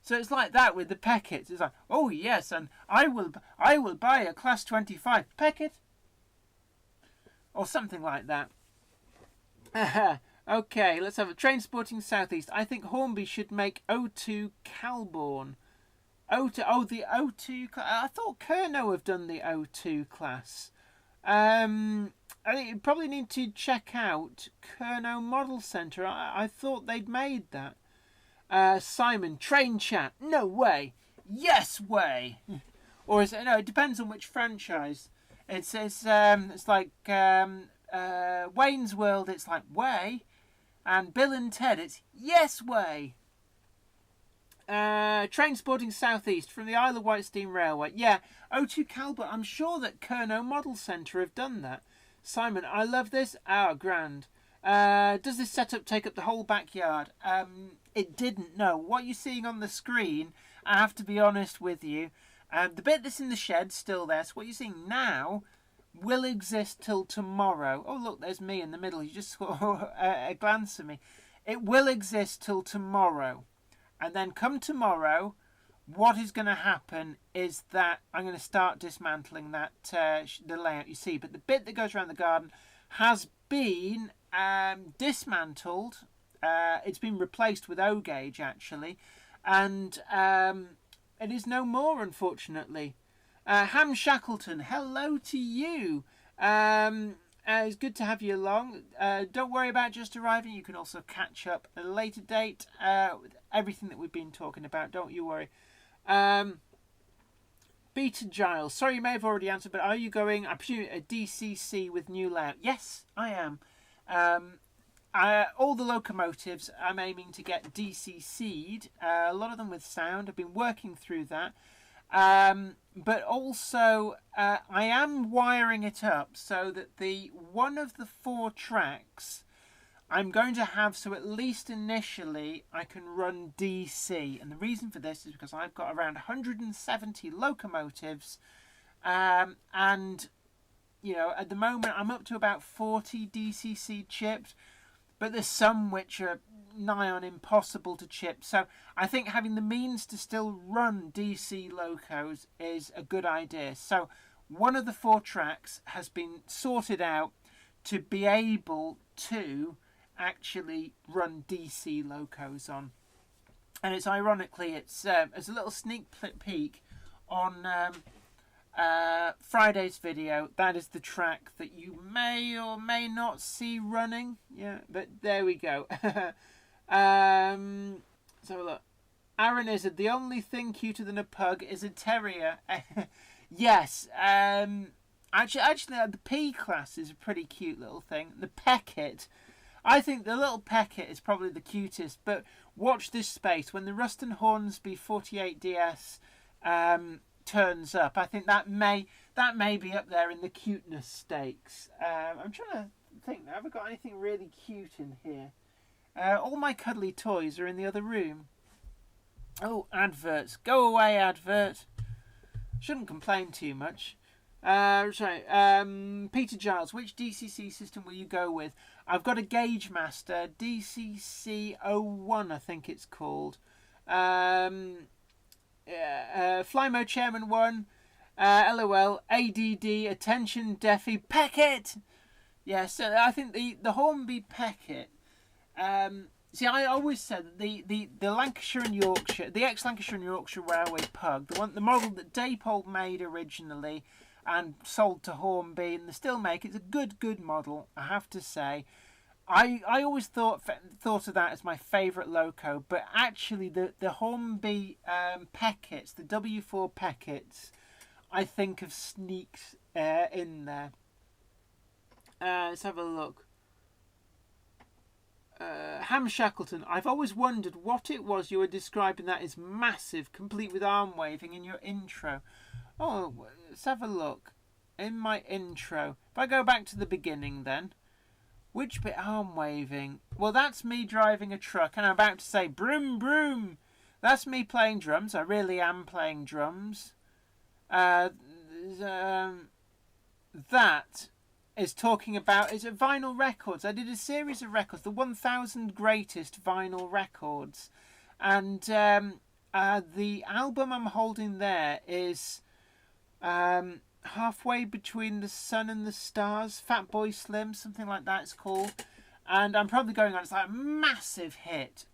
So it's like that with the Peckets. It's like, oh yes, and I will buy a Class 25 Peckett, or something like that. Okay, let's have a Train Sporting Southeast. I think Hornby should make O2 Calborn. The O2. I thought Kernow have done the O2 class. I think you probably need to check out Kernow Model Centre. I thought they'd made that. Simon, train chat. No way. Yes way. Or is it? No, it depends on which franchise. It's like Wayne's World. It's like way, and Bill and Ted. It's yes way. Train Sporting Southeast from the Isle of Wight Steam Railway. Yeah, O2 Calbert. I'm sure that Kernow Model Centre have done that. Simon, I love this. Grand. Does this setup take up the whole backyard? It didn't, no. What you're seeing on the screen, I have to be honest with you, the bit that's in the shed's still there, so what you're seeing now will exist till tomorrow. Oh, look, there's me in the middle. You just saw a glance at me. It will exist till tomorrow. And then come tomorrow, what is going to happen is that I'm going to start dismantling that the layout you see. But the bit that goes around the garden has been dismantled. It's been replaced with O-gauge actually, and it is no more, unfortunately. Ham Shackleton, hello to you. It's good to have you along. Don't worry about just arriving. You can also catch up at a later date with everything that we've been talking about. Don't you worry. Beta Giles, sorry you may have already answered, but are you going, I presume, a DCC with new layout? Yes, I am. All the locomotives I'm aiming to get DCC'd, a lot of them with sound. I've been working through that. But also I am wiring it up so that one of the 4 tracks I'm going to have, so at least initially I can run DC. And the reason for this is because I've got around 170 locomotives, and at the moment I'm up to about 40 DCC chipped, but there's some which are nigh on impossible to chip. So I think having the means to still run DC locos is a good idea. So one of the 4 tracks has been sorted out to be able to actually run DC locos on. And it's ironically, it's as a little sneak peek on Friday's video, that is the track that you may or may not see running. Yeah, but there we go. So look, Aaron Izzard, the only thing cuter than a pug is a terrier. Yes. Actually, the P class is a pretty cute little thing. The Peckett, I think the little Peckett is probably the cutest. But watch this space when the Ruston Hornsby 48DS turns up. I think that may be up there in the cuteness stakes. I'm trying to think. Have I got anything really cute in here? All my cuddly toys are in the other room. Oh, adverts. Go away, advert. Shouldn't complain too much. Peter Giles, which DCC system will you go with? I've got a Gauge Master, DCC 01, I think it's called. Flymo Chairman 1, LOL, ADD, Attention, Deafy, Peckett! Yeah, so I think the Hornby Peckett. See, I always said that the Lancashire and Yorkshire, the ex-Lancashire and Yorkshire Railway Pug, the model that Daypole made originally and sold to Hornby, and they still make, it's a good model, I have to say. I always thought of that as my favourite loco, but actually the Hornby Pecketts, the W4 Pecketts, I think have sneaked in there. Let's have a look. Ham Shackleton, I've always wondered what it was you were describing that is massive, complete with arm waving in your intro. Oh, let's have a look. In my intro. If I go back to the beginning then. Which bit arm waving? Well, that's me driving a truck and I'm about to say broom broom. That's me playing drums. I really am playing drums. That is talking about is vinyl records. I did a series of records, the 1000 greatest vinyl records, and the album I'm holding there is halfway between the sun and the stars. Fatboy Slim, something like that it's called, and I'm probably going on. It's like a massive hit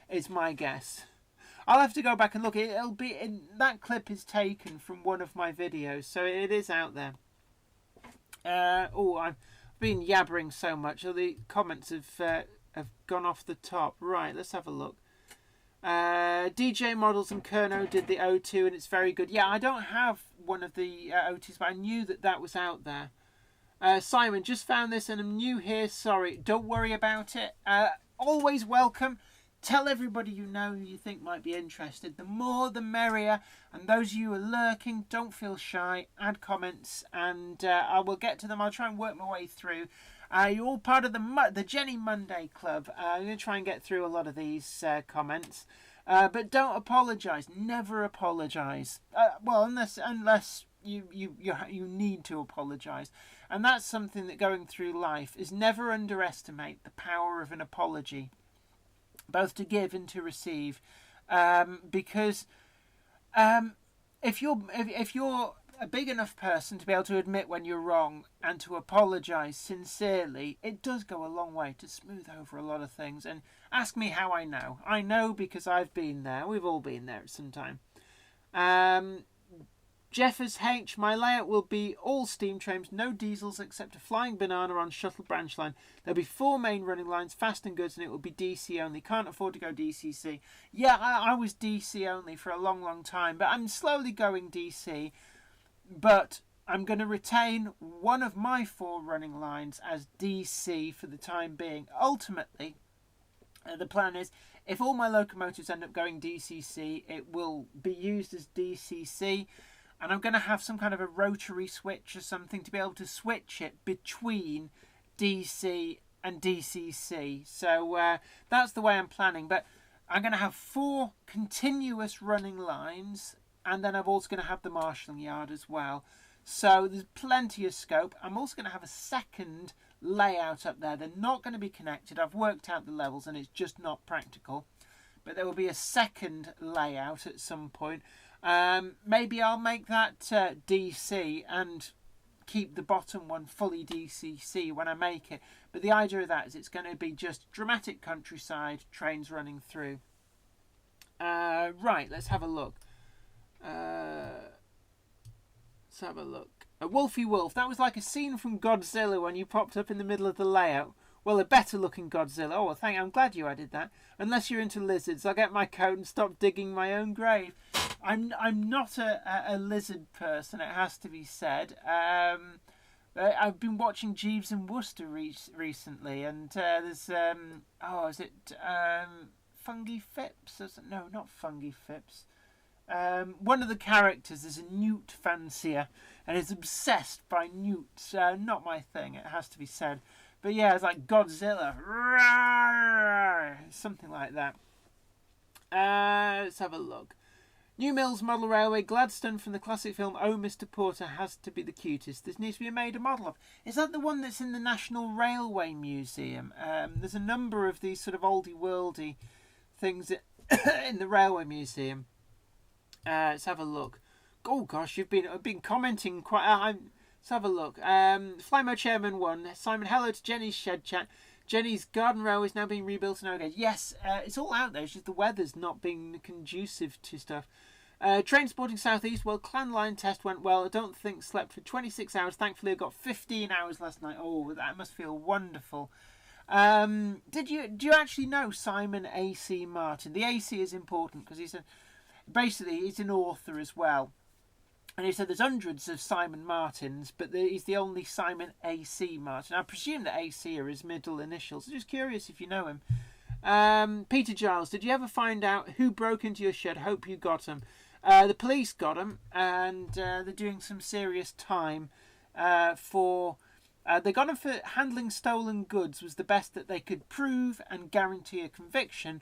is my guess. I'll have to go back and look. It'll be in that clip is taken from one of my videos, so it is out there. I've been yabbering so much. The comments have gone off the top. Right, let's have a look. DJ Models and Kerno did the O2 and it's very good. Yeah, I don't have one of the O2s, but I knew that was out there. Simon, just found this and I'm new here. Sorry, don't worry about it. Always welcome. Tell everybody you know who you think might be interested. The more the merrier. And those of you who are lurking, don't feel shy. Add comments and I will get to them. I'll try and work my way through. You're all part of the Jenny Monday Club. I'm going to try and get through a lot of these comments. But don't apologise. Never apologise. Well, unless you need to apologise. And that's something that going through life is never underestimate the power of an apology. Both to give and to receive, because if you're a big enough person to be able to admit when you're wrong and to apologise sincerely, it does go a long way to smooth over a lot of things. And ask me how I know. I know because I've been there. We've all been there at some time. Jeffers H, my layout will be all steam trains, no diesels except a flying banana on shuttle branch line. There'll be 4 main running lines, fast and goods, and it will be DC only. Can't afford to go DCC. Yeah, I was DC only for a long time, but I'm slowly going DC. But I'm going to retain one of my 4 running lines as DC for the time being. Ultimately, the plan is, if all my locomotives end up going DCC, it will be used as DCC. And I'm going to have some kind of a rotary switch or something to be able to switch it between DC and DCC. So that's the way I'm planning. But I'm going to have 4 continuous running lines. And then I'm also going to have the marshalling yard as well. So there's plenty of scope. I'm also going to have a second layout up there. They're not going to be connected. I've worked out the levels and it's just not practical. But there will be a second layout at some point. Maybe I'll make that DC and keep the bottom one fully DCC when I make it. But the idea of that is it's going to be just dramatic countryside, trains running through. Right, let's have a look. Let's have a look. A Wolfie Wolf. That was like a scene from Godzilla when you popped up in the middle of the layout. Well, a better looking Godzilla. Oh, well, I'm glad you added that. Unless you're into lizards, I'll get my coat and stop digging my own grave. I'm not a lizard person, it has to be said. I've been watching Jeeves and Wooster recently, and there's is it Fungi Phipps? No, not Fungi Phipps. One of the characters is a newt fancier and is obsessed by newts. Not my thing, it has to be said. But yeah, it's like Godzilla. Something like that. Let's have a look. New Mills Model Railway, Gladstone from the classic film Oh Mr. Porter has to be the cutest. This needs to be made a model of. Is that the one that's in the National Railway Museum? There's a number of these sort of oldie-worldy things in the Railway Museum. Let's have a look. Oh gosh, you've been commenting quite. Let's have a look. Flymo Chairman 1. Simon, hello to Jenny's Shed Chat. Jenny's garden railway is now being rebuilt and okay. Yes, it's all out there. It's just the weather's not being conducive to stuff. Train Sporting Southeast. Well, Clan Line test went well. I don't think slept for 26 hours. Thankfully, I got 15 hours last night. Oh, that must feel wonderful. Do you actually know Simon A.C. Martin? The AC is important because he's an author as well. And he said there's hundreds of Simon Martins, but he's the only Simon A.C. Martin. I presume that A.C. are his middle initials. Just curious if you know him. Peter Giles, did you ever find out who broke into your shed? Hope you got him. The police got him, and they're doing some serious time for... they got him for handling stolen goods, was the best that they could prove and guarantee a conviction.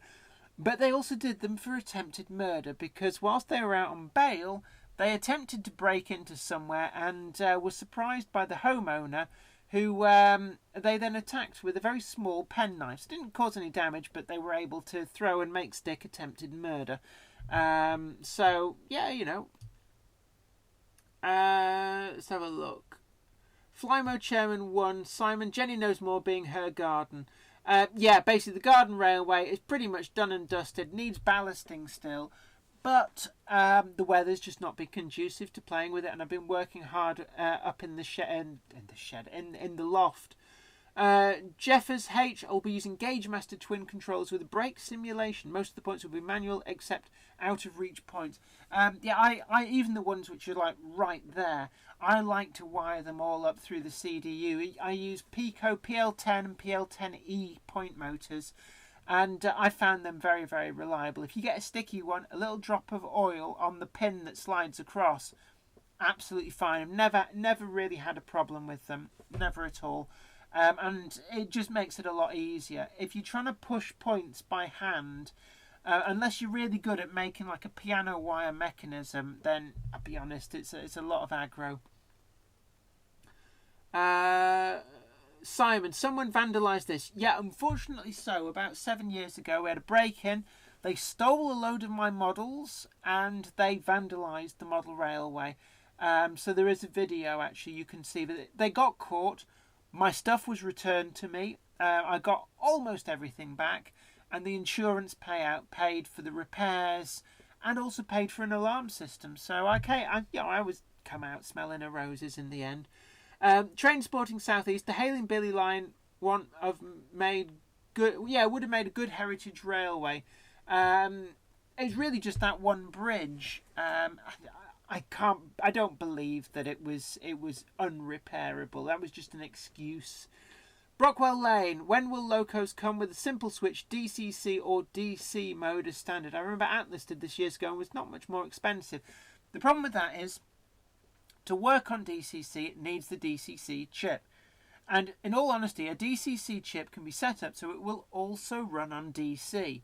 But they also did them for attempted murder, because whilst they were out on bail... They attempted to break into somewhere and were surprised by the homeowner who they then attacked with a very small penknife. So it didn't cause any damage, but they were able to throw and make stick attempted murder. So, yeah, you know. Let's have a look. Flymo Chairman 1. Simon, Jenny knows more being her garden. Yeah, basically the garden railway is pretty much done and dusted. Needs ballasting still. But the weather's just not been conducive to playing with it, and I've been working hard up in the loft. Jeffers H. I'll be using Gauge Master twin controls with a brake simulation. Most of the points will be manual, except out of reach points. I even the ones which are like right there, I like to wire them all up through the CDU. I use Pico PL10 and PL10E point motors. And I found them very, very reliable. If you get a sticky one, a little drop of oil on the pin that slides across, absolutely fine. I've never really had a problem with them, never at all. And it just makes it a lot easier. If you're trying to push points by hand, unless you're really good at making like a piano wire mechanism, then I'll be honest, it's a lot of aggro. Simon, someone vandalised this. Yeah, unfortunately so. About 7 years ago, we had a break-in. They stole a load of my models and they vandalised the model railway. So there is a video, actually, you can see. But they got caught. My stuff was returned to me. I got almost everything back. And the insurance payout paid for the repairs and also paid for an alarm system. So, okay, I was come out smelling of roses in the end. Train Sporting Southeast, the Hale and Billy line would have made a good heritage railway. It's really just that one bridge. I don't believe that it was unrepairable. That was just an excuse. Brockwell Lane, when will locos come with a simple switch, DCC or DC mode as standard? I remember Atlas did this years ago and was not much more expensive. The problem with that is, to work on DCC, it needs the DCC chip. And in all honesty, a DCC chip can be set up so it will also run on DC.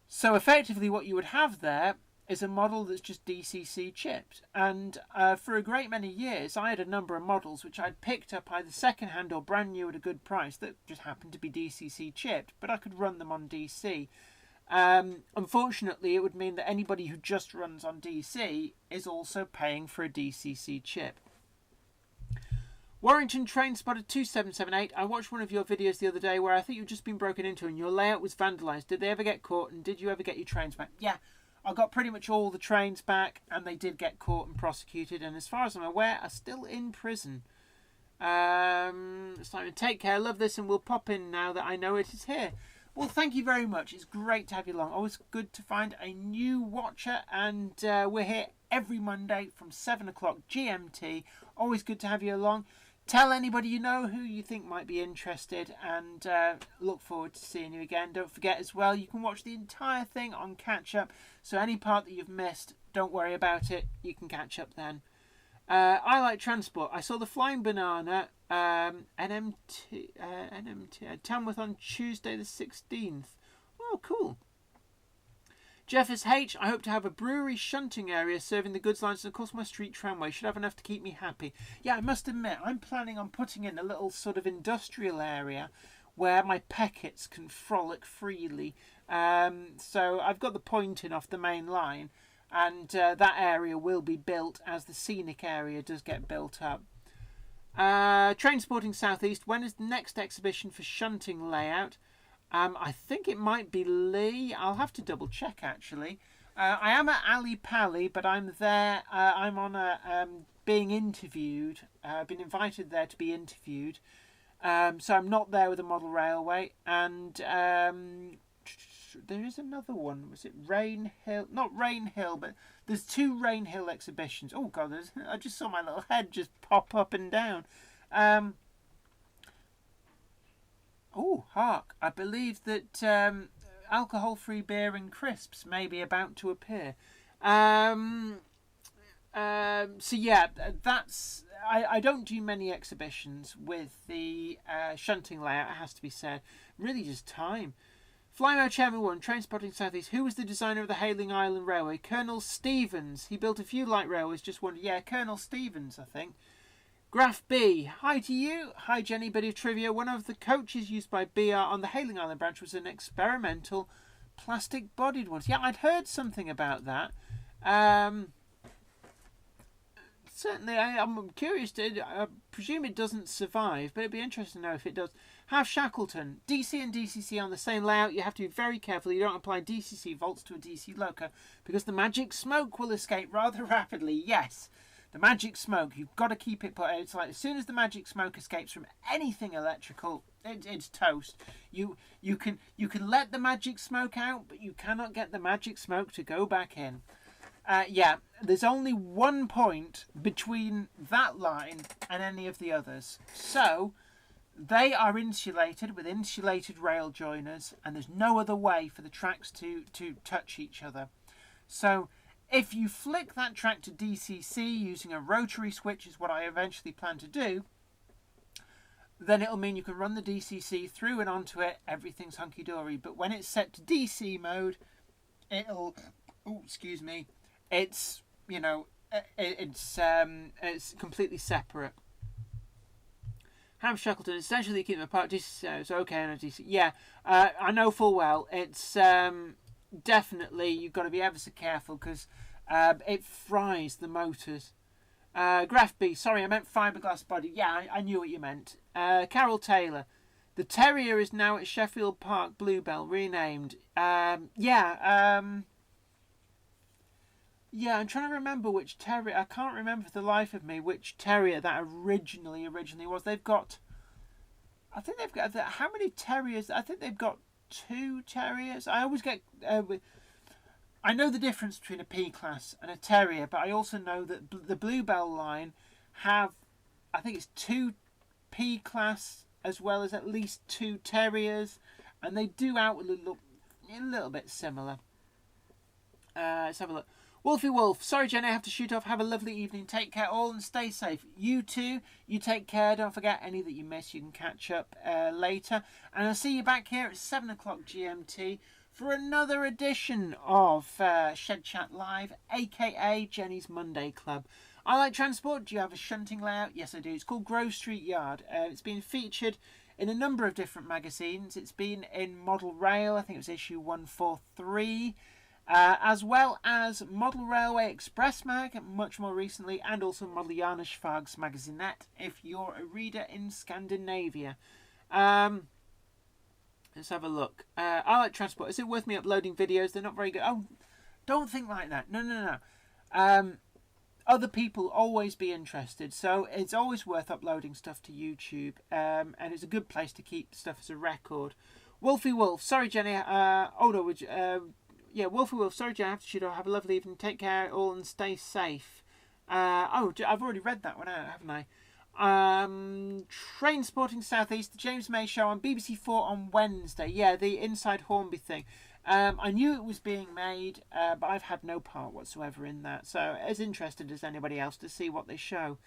So effectively what you would have there is a model that's just DCC chipped. And for a great many years, I had a number of models which I'd picked up either second-hand or brand new at a good price that just happened to be DCC chipped, but I could run them on DC. Unfortunately, it would mean that anybody who just runs on DC is also paying for a DCC chip. Warrington Train Spotter 2778. I watched one of your videos the other day where I think you've just been broken into and your layout was vandalised. Did they ever get caught and did you ever get your trains back? Yeah, I got pretty much all the trains back, and they did get caught and prosecuted, and as far as I'm aware, are still in prison. Simon, take care, love this, and we'll pop in now that I know it is here. Well, thank you very much. It's great to have you along. Always good to find a new watcher, and we're here every Monday from 7 o'clock GMT. Always good to have you along. Tell anybody you know who you think might be interested, and look forward to seeing you again. Don't forget as well, you can watch the entire thing on catch up, so any part that you've missed, don't worry about it. You can catch up then. I like transport. I saw the Flying Banana NMT Tamworth on Tuesday the 16th. Oh, cool. Jeffers H, I hope to have a brewery shunting area serving the goods lines and of course my street tramway. Should have enough to keep me happy. Yeah, I must admit, I'm planning on putting in a little sort of industrial area where my Peckets can frolic freely. So I've got the pointing off the main line, and that area will be built as the scenic area does get built up. Train Sporting Southeast, when is the next exhibition for shunting layout? I think it might be Lee. I'll have to double check actually. I am at Ali Pali, but I'm there. I'm on a being interviewed. I've been invited there to be interviewed. So I'm not there with the model railway. And there is another one. Was it Rain Hill? Not Rain Hill, but there's two Rain Hill exhibitions. Oh God, I just saw my little head just pop up and down. Oh, hark! I believe that alcohol-free beer and crisps may be about to appear. So yeah, that's. I don't do many exhibitions with the shunting layout. It has to be said. Really, just time. Flymo Chairman 1, Train Spotting Southeast. Who was the designer of the Hayling Island Railway? Colonel Stevens. He built a few light railways. Just wondered. Yeah, Colonel Stevens, I think. Graph B, hi to you. Hi Jenny, bit of trivia. One of the coaches used by BR on the Hayling Island branch was an experimental plastic-bodied one. Yeah, I'd heard something about that. Certainly, I'm curious. I presume it doesn't survive, but it'd be interesting to know if it does. Have Shackleton. DC and DCC on the same layout. You have to be very careful you don't apply DCC volts to a DC loco because the magic smoke will escape rather rapidly. Yes. The magic smoke, you've got to keep it put. It's like as soon as the magic smoke escapes from anything electrical, it's toast. You can let the magic smoke out, but you cannot get the magic smoke to go back in. Yeah, there's only one point between that line and any of the others. So they are insulated with insulated rail joiners, and there's no other way for the tracks to touch each other. So if you flick that track to DCC using a rotary switch, is what I eventually plan to do, then it'll mean you can run the DCC through and onto it. Everything's hunky-dory. But when it's set to DC mode, it'll... Oh, excuse me. It's, you know, it's completely separate. Ham Shackleton, essentially keep them apart. DC, so okay on a DC. Yeah, I know full well. It's... definitely you've got to be ever so careful because it fries the motors. Graph B, sorry, I meant fiberglass body. Yeah, I knew what you meant. Carol Taylor, the Terrier is now at Sheffield Park Bluebell, renamed. Yeah, I'm trying to remember which Terrier. I can't remember for the life of me which Terrier that originally was. They've got, I think they've got, how many Terriers? I think they've got 2 Terriers. I always get I know the difference between a P-class and a Terrier, but I also know that the Bluebell line have, I think it's 2 P-class as well as at least 2 Terriers, and they do outwardly look a little bit similar. Let's have a look. Wolfie Wolf, sorry Jenny, I have to shoot off. Have a lovely evening. Take care all and stay safe. You too. You take care. Don't forget any that you miss. You can catch up later. And I'll see you back here at 7 o'clock GMT for another edition of Shed Chat Live, aka Jenny's Monday Club. I like transport. Do you have a shunting layout? Yes, I do. It's called Grove Street Yard. It's been featured in a number of different magazines. It's been in Model Rail. I think it was issue 143. As well as Model Railway Express Mag, much more recently, and also Model Janusfags Magazinette, if you're a reader in Scandinavia. Let's have a look. I like transport. Is it worth me uploading videos? They're not very good. Oh, Don't think like that. No. Other people always be interested, so it's always worth uploading stuff to YouTube, and it's a good place to keep stuff as a record. Wolfie Wolf, sorry Jenny, Wolfie Wolf, sorry Jenny, I have to shoot off. Have a lovely evening, take care all and stay safe. I've already read that one out, haven't I? Train Sporting Southeast, the James May show on BBC4 on Wednesday. Yeah, the Inside Hornby thing. I knew it was being made, but I've had no part whatsoever in that. So as interested as anybody else to see what they show.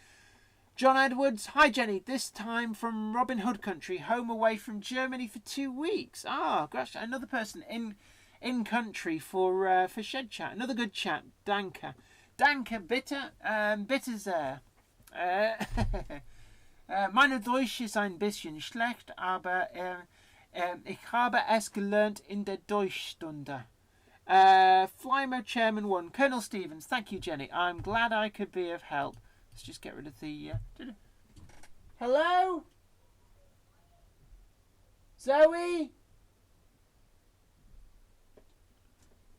John Edwards, hi Jenny, this time from Robin Hood country, home away from Germany for 2 weeks. Ah, gosh, another person in country for Shed Chat. Another good chat, Danke. Danke, bitte, bitte sehr. Meine Deutsch ist ein bisschen schlecht, aber ich habe es gelernt in der Deutschstunde. Flymo Chairman 1, Colonel Stevens, thank you Jenny. I'm glad I could be of help. Let's just get rid of the... Hello? Zoe?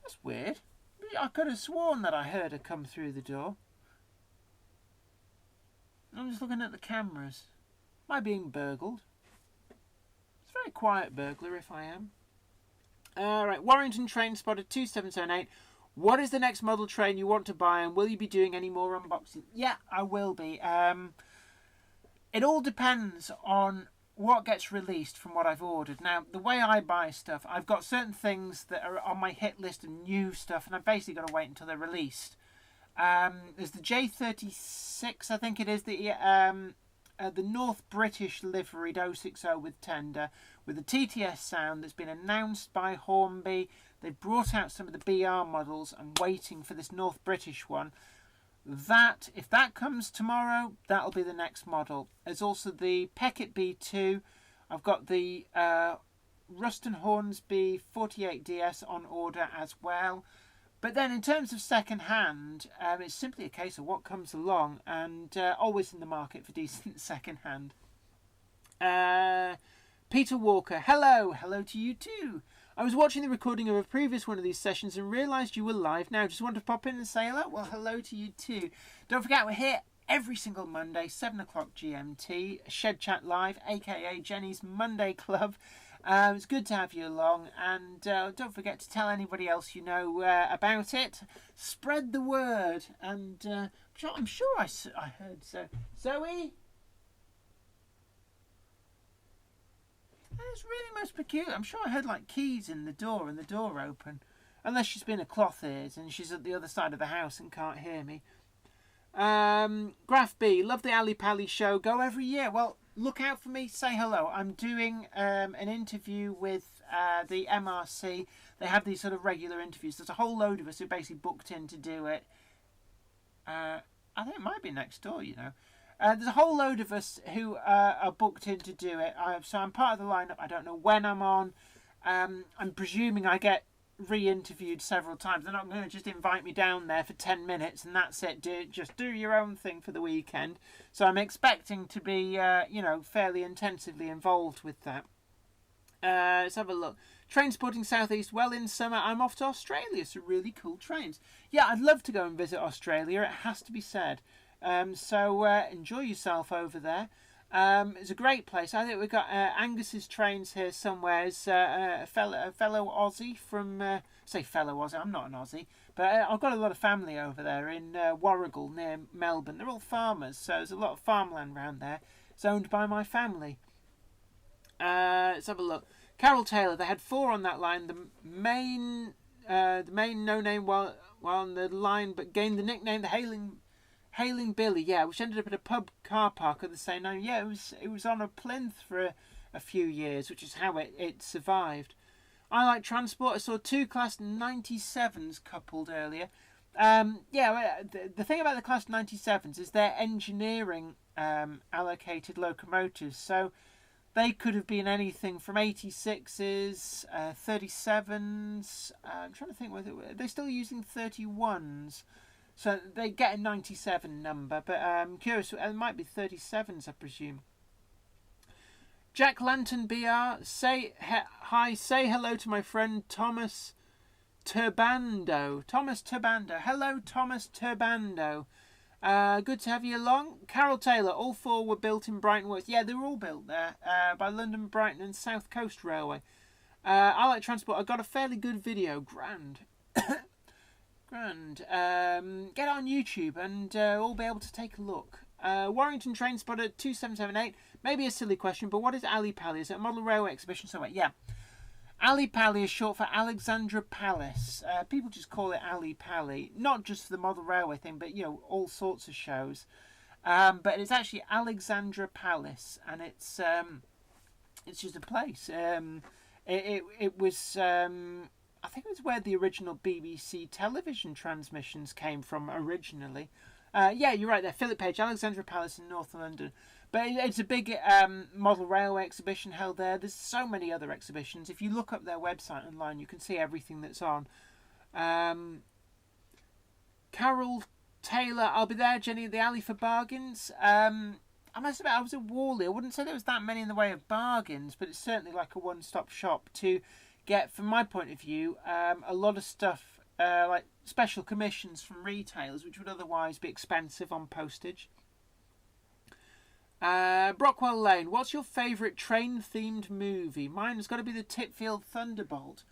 That's weird. I could have sworn that I heard her come through the door. I'm just looking at the cameras. Am I being burgled? It's a very quiet burglar if I am. Right, Warrington Train Spotter 2778. What is the next model train you want to buy, and will you be doing any more unboxing? Yeah, I will be. It all depends on what gets released from what I've ordered. Now, the way I buy stuff, I've got certain things that are on my hit list and new stuff, and I've basically got to wait until they're released. There's the J36, I think it is, the North British liveried 060 with tender, with the TTS sound that's been announced by Hornby. They've brought out some of the BR models. I'm waiting for this North British one. That, if that comes tomorrow, that'll be the next model. There's also the Peckett B2. I've got the Ruston Hornsby 48DS on order as well. But then in terms of second hand, it's simply a case of what comes along, and always in the market for decent second hand. Peter Walker, hello to you too. I was watching the recording of a previous one of these sessions and realised you were live now. Just wanted to pop in and say hello. Well, hello to you too. Don't forget, we're here every single Monday, 7 o'clock GMT, Shed Chat Live, aka Jenny's Monday Club. It's good to have you along, and don't forget to tell anybody else you know about it. Spread the word, and I'm sure I heard so. Zoe? It's really most peculiar. I'm sure I heard like keys in the door and the door open. Unless she's been a cloth ears and she's at the other side of the house and can't hear me. Graph B, love the Ali Pally show. Go every year. Well, look out for me. Say hello. I'm doing an interview with the MRC. They have these sort of regular interviews. There's a whole load of us who basically booked in to do it. I think it might be next door, you know. There's a whole load of us who are booked in to do it. So I'm part of the lineup. I don't know when I'm on. I'm presuming I get re-interviewed several times. They're not going to just invite me down there for 10 minutes and that's it. Just do your own thing for the weekend. So I'm expecting to be, fairly intensively involved with that. Let's have a look. Train Sporting Southeast. Well, in summer, I'm off to Australia. So really cool trains. Yeah, I'd love to go and visit Australia. It has to be said. So enjoy yourself over there. It's a great place. I think we've got Angus's trains here somewhere. It's a fellow Aussie from... say fellow Aussie, I'm not an Aussie. But I've got a lot of family over there in Warrigal near Melbourne. They're all farmers, so there's a lot of farmland around there. It's owned by my family. Let's have a look. Carol Taylor, they had 4 on that line. The main no-name while on the line, but gained the nickname the Hailing Billy, yeah, which ended up at a pub car park of the same name. Yeah, it was on a plinth for a few years, which is how it survived. I like transport. I saw 2 Class 97s coupled earlier. The thing about the Class 97s is they're engineering allocated locomotives, so they could have been anything from 86s, 37s. I'm trying to think whether they're still using 31s. So they get a 97 number, but I'm curious, it might be 37s, I presume. Jack Lantern BR, say hi, say hello to my friend Thomas Turbando. Thomas Turbando. Hello, Thomas Turbando. Good to have you along. Carol Taylor. All four were built in Brighton Works. Yeah, they were all built there by London, Brighton and South Coast Railway. I like transport. I got a fairly good video. Grand. Grand. Get it on YouTube and we'll be able to take a look. Warrington Train Spotter 2778. Maybe a silly question, but what is Ali Pali? Is it a model railway exhibition? So yeah. Ali Pali is short for Alexandra Palace. People just call it Ali Pali. Not just for the model railway thing, but all sorts of shows. But it's actually Alexandra Palace, and it's just a place. It was I think it was where the original BBC television transmissions came from originally. Yeah, you're right there. Philip Page, Alexandra Palace in North London. But it's a big model railway exhibition held there. There's so many other exhibitions. If you look up their website online, you can see everything that's on. Carol Taylor, I'll be there. Jenny at the Alley for bargains. I must admit, I was at Whalley. I wouldn't say there was that many in the way of bargains, but it's certainly like a one-stop shop to get, from my point of view, a lot of stuff like special commissions from retailers, which would otherwise be expensive on postage. Brockwell Lane, what's your favourite train-themed movie? Mine has got to be the Titfield Thunderbolt.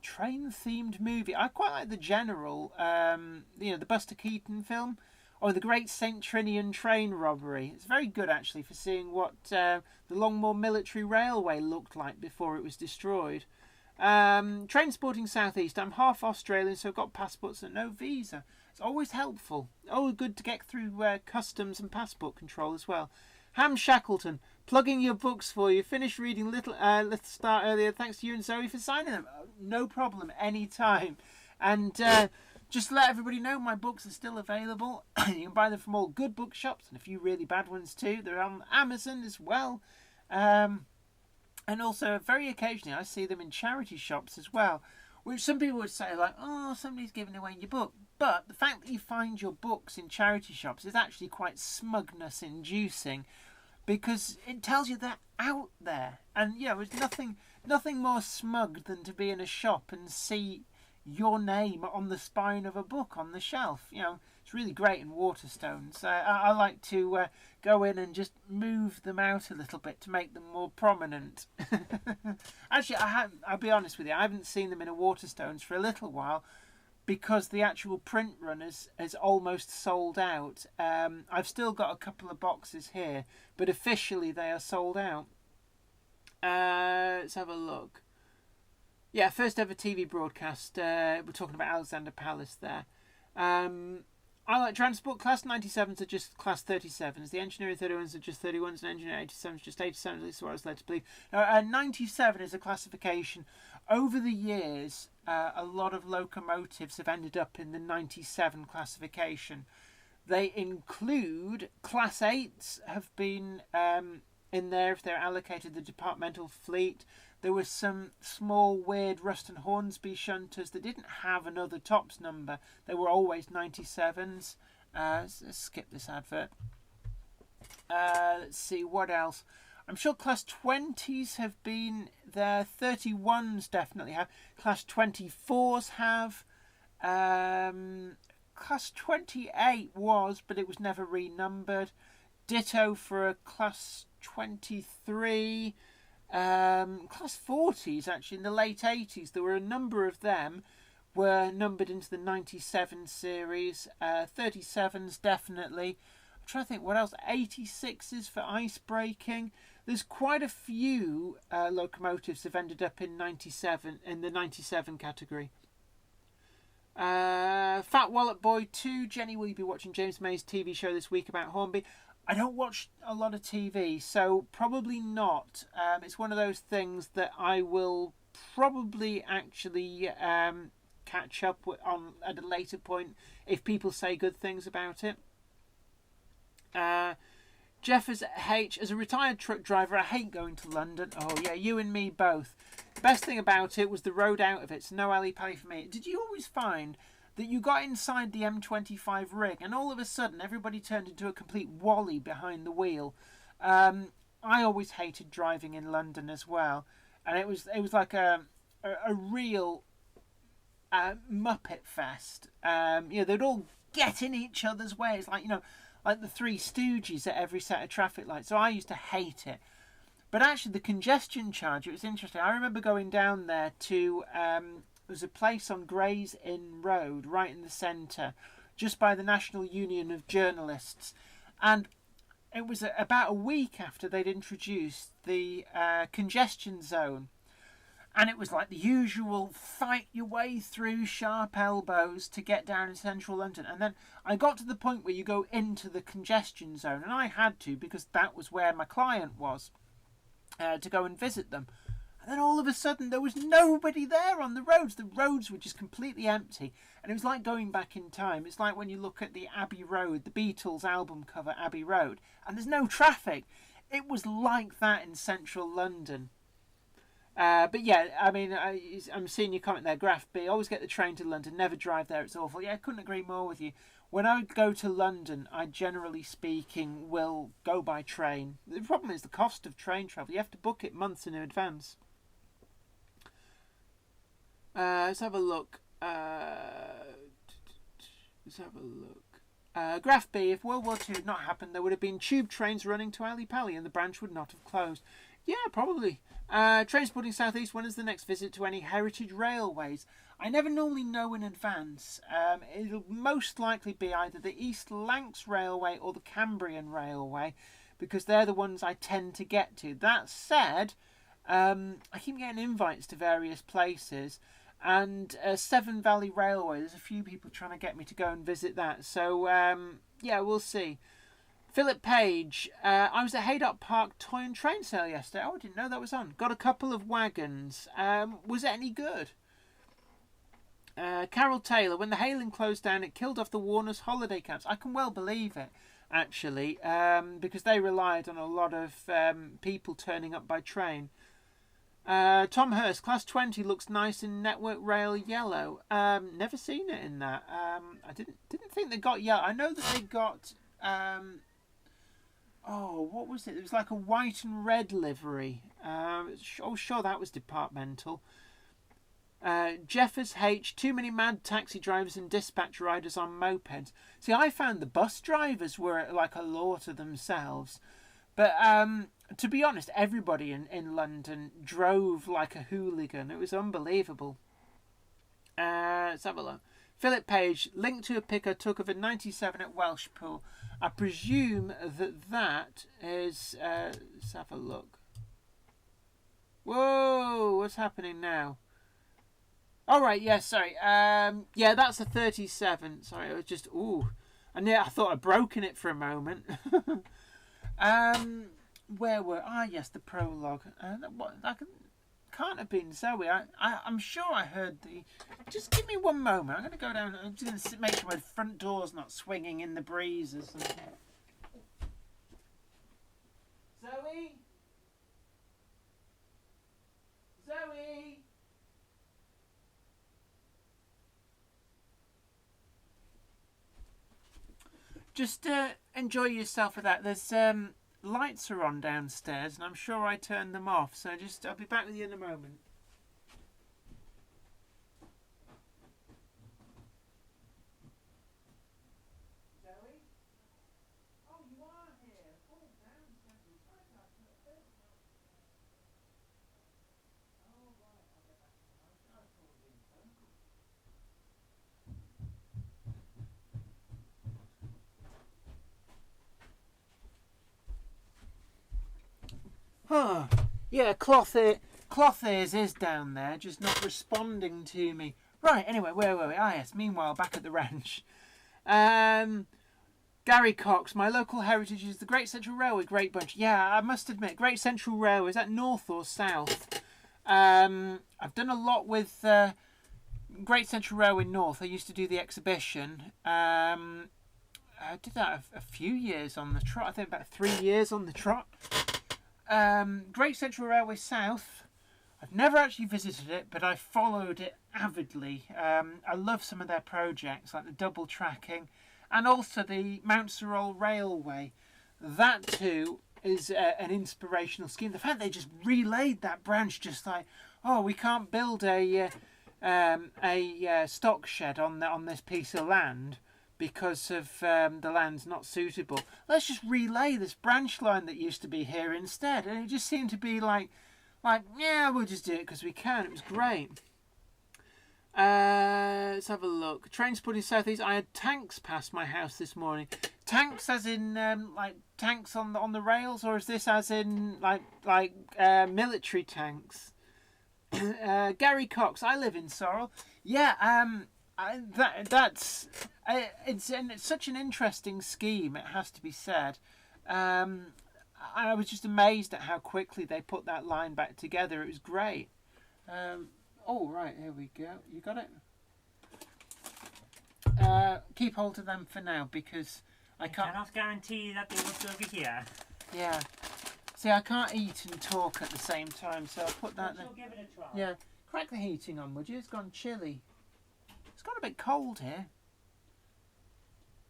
Train-themed movie. I quite like the General, the Buster Keaton film, or the Great St. Trinian Train Robbery. It's very good, actually, for seeing what the Longmoor Military Railway looked like before it was destroyed. Train Sporting South East. I'm half Australian, so I've got passports and no visa. It's always helpful. Always good to get through customs and passport control as well. Ham Shackleton, plugging your books for you. Finished reading Little Star earlier. Thanks to you and Zoe for signing them. No problem, anytime. And just to let everybody know, my books are still available. You can buy them from all good bookshops and a few really bad ones too. They're on Amazon as well. And also, very occasionally, I see them in charity shops as well. Which some people would say, like, oh, somebody's giving away your book. But the fact that you find your books in charity shops is actually quite smugness-inducing, because it tells you they're out there. And, there's nothing more smug than to be in a shop and see your name on the spine of a book on the shelf. It's really great in Waterstones. I like to go in and just move them out a little bit to make them more prominent. Actually, I'll be honest with you, I haven't seen them in a Waterstones for a little while, because the actual print run is almost sold out. I've still got a couple of boxes here, but officially they are sold out. Let's have a look. Yeah, first ever TV broadcast. We're talking about Alexander Palace there. I like transport. Class 97s are just class 37s. The engineering 31s are just 31s, and engineering 87s just 87s. At least what I was led to believe. 97 is a classification. Over the years, a lot of locomotives have ended up in the 97 classification. They include class 8s have been in there if they're allocated the departmental fleet. There was some small, weird Ruston Hornsby shunters that didn't have another tops number. They were always 97s. Let's skip this advert. Let's see, what else? I'm sure Class 20s have been there. 31s definitely have. Class 24s have. Class 28 was, but it was never renumbered. Ditto for a Class 23. Class 40s, actually, in the late 80s, there were a number of them were numbered into the 97 series. 37s definitely. I'm trying to think what else. 86s for ice braking. There's quite a few locomotives have ended up in 97 in the 97 category. Fat Wallet Boy 2. Jenny, will you be watching James May's TV show this week about Hornby? I don't watch a lot of TV, so probably not. It's one of those things that I will probably actually catch up on at a later point if people say good things about it. Jeff H. As a retired truck driver, I hate going to London. Oh yeah, you and me both. The best thing about it was the road out of it, so no alley pally for me. Did you always find that you got inside the M25 ring and all of a sudden everybody turned into a complete wally behind the wheel? I always hated driving in London as well, and it was like a real Muppet Fest. They'd all get in each other's way. It's like, like the Three Stooges at every set of traffic lights. So I used to hate it. But actually, the congestion charge, it was interesting. I remember going down there to, there was a place on Gray's Inn Road, right in the centre, just by the National Union of Journalists. And it was about a week after they'd introduced the congestion zone. And it was like the usual fight your way through sharp elbows to get down in central London. And then I got to the point where you go into the congestion zone. And I had to, because that was where my client was, to go and visit them. And then all of a sudden there was nobody there on the roads. The roads were just completely empty. And it was like going back in time. It's like when you look at the Abbey Road, the Beatles album cover, Abbey Road, and there's no traffic. It was like that in central London. But yeah, I mean, I'm seeing your comment there, Graph B. Always get the train to London, never drive there, it's awful. Yeah, I couldn't agree more with you. When I go to London, I generally speaking will go by train. The problem is the cost of train travel. You have to book it months in advance. Let's have a look. Graph B, if World War II had not happened, there would have been tube trains running to Ali Pali and the branch would not have closed. Yeah, probably. Transporting South East, when is the next visit to any heritage railways? I never normally know in advance. It'll most likely be either the East Lancs Railway or the Cambrian Railway, because they're the ones I tend to get to. That said, I keep getting invites to various places, and Severn Valley Railway, there's a few people trying to get me to go and visit that. So, yeah, we'll see. Philip Page, I was at Haydock Park Toy and Train Sale yesterday. Oh, I didn't know that was on. Got a couple of wagons. Was it any good? Carol Taylor, when the hailing closed down, it killed off the Warner's holiday camps. I can well believe it, actually, because they relied on a lot of people turning up by train. Tom Hurst, Class 20 looks nice in Network Rail yellow. Never seen it in that. I didn't think they got yellow. I know that they got... what was it? It was like a white and red livery. Sure, that was departmental. Jeffers H, too many mad taxi drivers and dispatch riders on mopeds. See, I found the bus drivers were like a law to themselves. But to be honest, everybody in London drove like a hooligan. It was unbelievable. Let's have a look. Philip Page, linked to a pic I took of a 97 at Welshpool. I presume that is... let's have a look. Whoa, what's happening now? All right, yeah, sorry. Yeah, that's a 37. Sorry, I was just... Ooh. And yeah, I thought I'd broken it for a moment. Where were... yes, the prologue. That can't have been Zoe. I'm sure I heard the... Just give me one moment. I'm going to go down... I'm just going to make sure my front door's not swinging in the breeze or something. Zoe? Zoe? Just enjoy yourself with that. There's lights are on downstairs, and I'm sure I turned them off. So I'll be back with you in a moment. Zoe? Oh, you are here. Oh, downstairs. Oh, right. I'll get back to you. I thought you were phone call. Yeah, cloth ears is down there, just not responding to me. Right, anyway, where were we? Yes, meanwhile, back at the ranch. Gary Cox, my local heritage is the Great Central Railway, great bunch. Yeah, I must admit, Great Central Railway, is that north or south? I've done a lot with Great Central Railway North. I used to do the exhibition. I did that a few years on the trot, I think about 3 years on the trot. Great Central Railway South, I've never actually visited it, but I followed it avidly. I love some of their projects, like the double tracking, and also the Mount Sorrel Railway. That too is an inspirational scheme. The fact they just relayed that branch, just like, oh, we can't build a a stock shed on this piece of land because of the land's not suitable. Let's just relay this branch line that used to be here instead. And it just seemed to be like yeah, we'll just do it because we can. It was great. Let's have a look. Train spotted southeast. I had tanks past my house this morning. Tanks as in like tanks on the rails, or is this as in like military tanks? Gary Cox. I live in Sorrel. Yeah. It's such an interesting scheme. It has to be said. I was just amazed at how quickly they put that line back together. It was great. Oh, right, here we go. You got it? Keep hold of them for now because I cannot guarantee that they will still be here. Yeah. See, I can't eat and talk at the same time, so I'll put that there. Give it a try. Yeah. Crack the heating on, would you? It's gone chilly. It's got a bit cold here.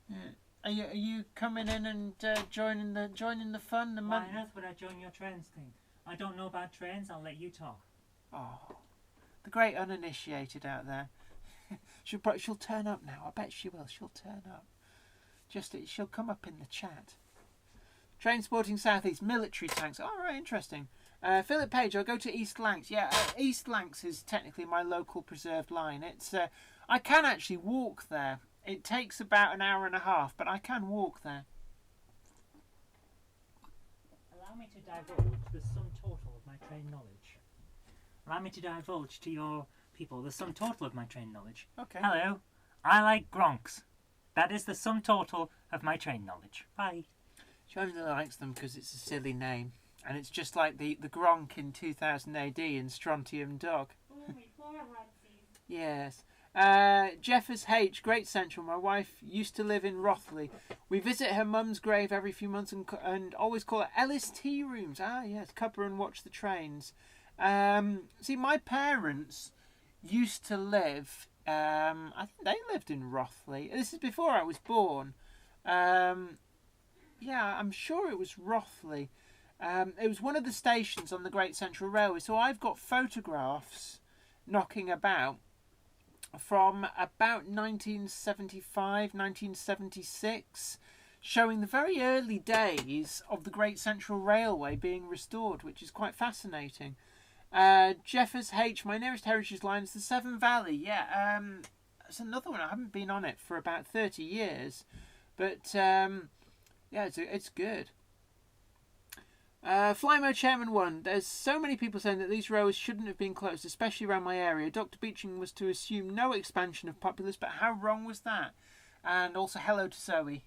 Yeah. Are you coming in and joining the fun? Why on earth would I join your trains thing? I don't know about trains. I'll let you talk. Oh. The great uninitiated out there. She'll turn up now. I bet she will. She'll turn up. She'll come up in the chat. Train sporting southeast military tanks. Oh, right, interesting. Philip Page. I'll go to East Lancs. Yeah, East Lancs is technically my local preserved line. It's I can actually walk there. It takes about an hour and a half, but I can walk there. Allow me to divulge the sum total of my train knowledge. Allow me to divulge to your people the sum total of my train knowledge. Okay. Hello, I like Gronks. That is the sum total of my train knowledge. Bye. She only likes them because it's a silly name. And it's just like the Gronk in 2000 AD in Strontium Dog. Yes. Jeffers H, Great Central. My wife used to live in Rothley. We visit her mum's grave every few months and always call it Ellis Tea Rooms. Ah, yes. Cuppa and watch the trains. See, my parents used to live, I think they lived in Rothley. This is before I was born. Yeah, I'm sure it was Rothley. It was one of the stations on the Great Central Railway. So I've got photographs knocking about from about 1975, 1976, showing the very early days of the Great Central Railway being restored, which is quite fascinating. Jeffers H, my nearest heritage line is the Severn Valley. Yeah, it's another one. I haven't been on it for about 30 years, but yeah, it's good. Flymo Chairman 1. There's so many people saying that these roads shouldn't have been closed, especially around my area. Dr. Beeching was to assume no expansion of populace, but how wrong was that? And also hello to Zoe.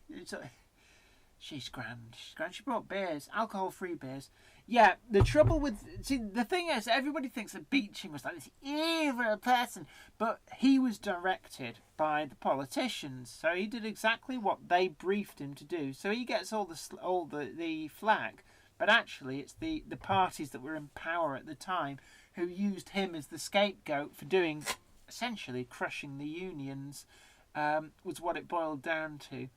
She's grand. She's grand. She brought beers, alcohol-free beers. Yeah, the trouble with... See, the thing is, everybody thinks that Beeching was like this evil person, but he was directed by the politicians, so he did exactly what they briefed him to do. So he gets all the flag, but actually it's the parties that were in power at the time who used him as the scapegoat for doing, essentially, crushing the unions, was what it boiled down to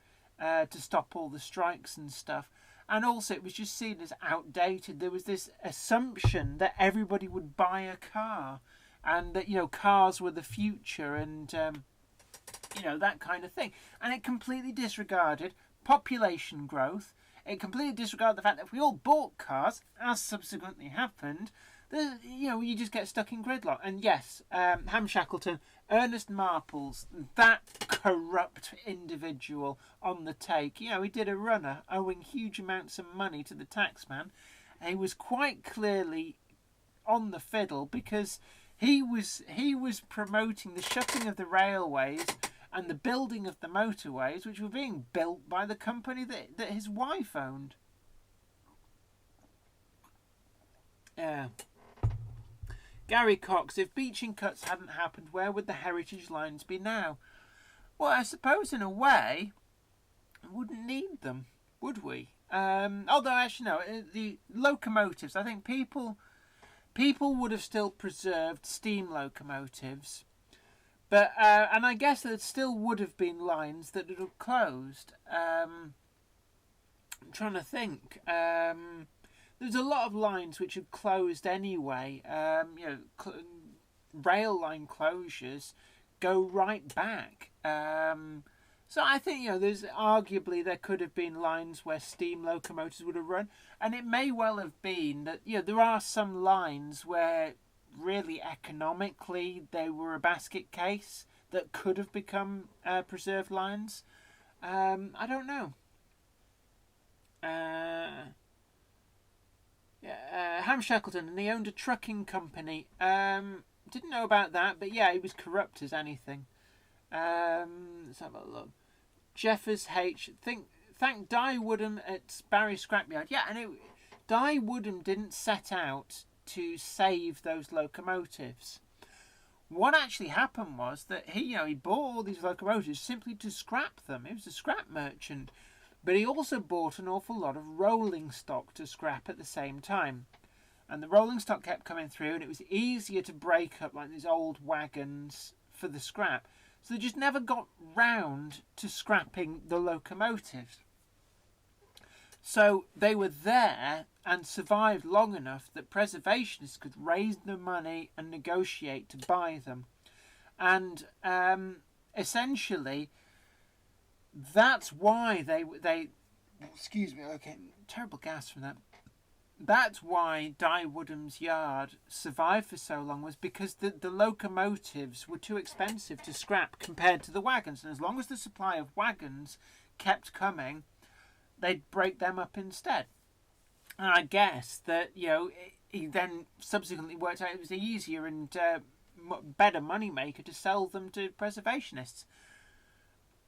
stop all the strikes and stuff. And also it was just seen as outdated. There was this assumption that everybody would buy a car and that, cars were the future and, that kind of thing. And it completely disregarded population growth. It completely disregarded the fact that if we all bought cars, as subsequently happened, you just get stuck in gridlock. And yes, Ham Shackleton, Ernest Marples, that corrupt individual on the take. He did a runner owing huge amounts of money to the taxman. He was quite clearly on the fiddle because he was promoting the shutting of the railways and the building of the motorways, which were being built by the company that his wife owned. Yeah. Gary Cox, if beaching cuts hadn't happened, where would the heritage lines be now? Well, I suppose in a way, we wouldn't need them, would we? Although, actually, no, the locomotives, I think people would have still preserved steam locomotives. But, and I guess there still would have been lines that would have closed. I'm trying to think. There's a lot of lines which had closed anyway. rail line closures go right back. So I think, there's arguably there could have been lines where steam locomotives would have run, and it may well have been that, there are some lines where really economically they were a basket case that could have become preserved lines. I don't know. Ham Shackleton, and he owned a trucking company. Didn't know about that, but yeah, he was corrupt as anything. Let's have a look. Jeffers H. Thank Di Woodham at Barry Scrapyard. Yeah, and Di Woodham didn't set out to save those locomotives. What actually happened was that he bought all these locomotives simply to scrap them. He was a scrap merchant, but he also bought an awful lot of rolling stock to scrap at the same time. And the rolling stock kept coming through, and it was easier to break up like these old wagons for the scrap. So they just never got round to scrapping the locomotives. So they were there and survived long enough that preservationists could raise the money and negotiate to buy them. And essentially, that's why they excuse me, okay, terrible gas from that. That's why Di Woodham's yard survived for so long, was because the locomotives were too expensive to scrap compared to the wagons. And as long as the supply of wagons kept coming, they'd break them up instead. And I guess that, he then subsequently worked out it was easier and better moneymaker to sell them to preservationists.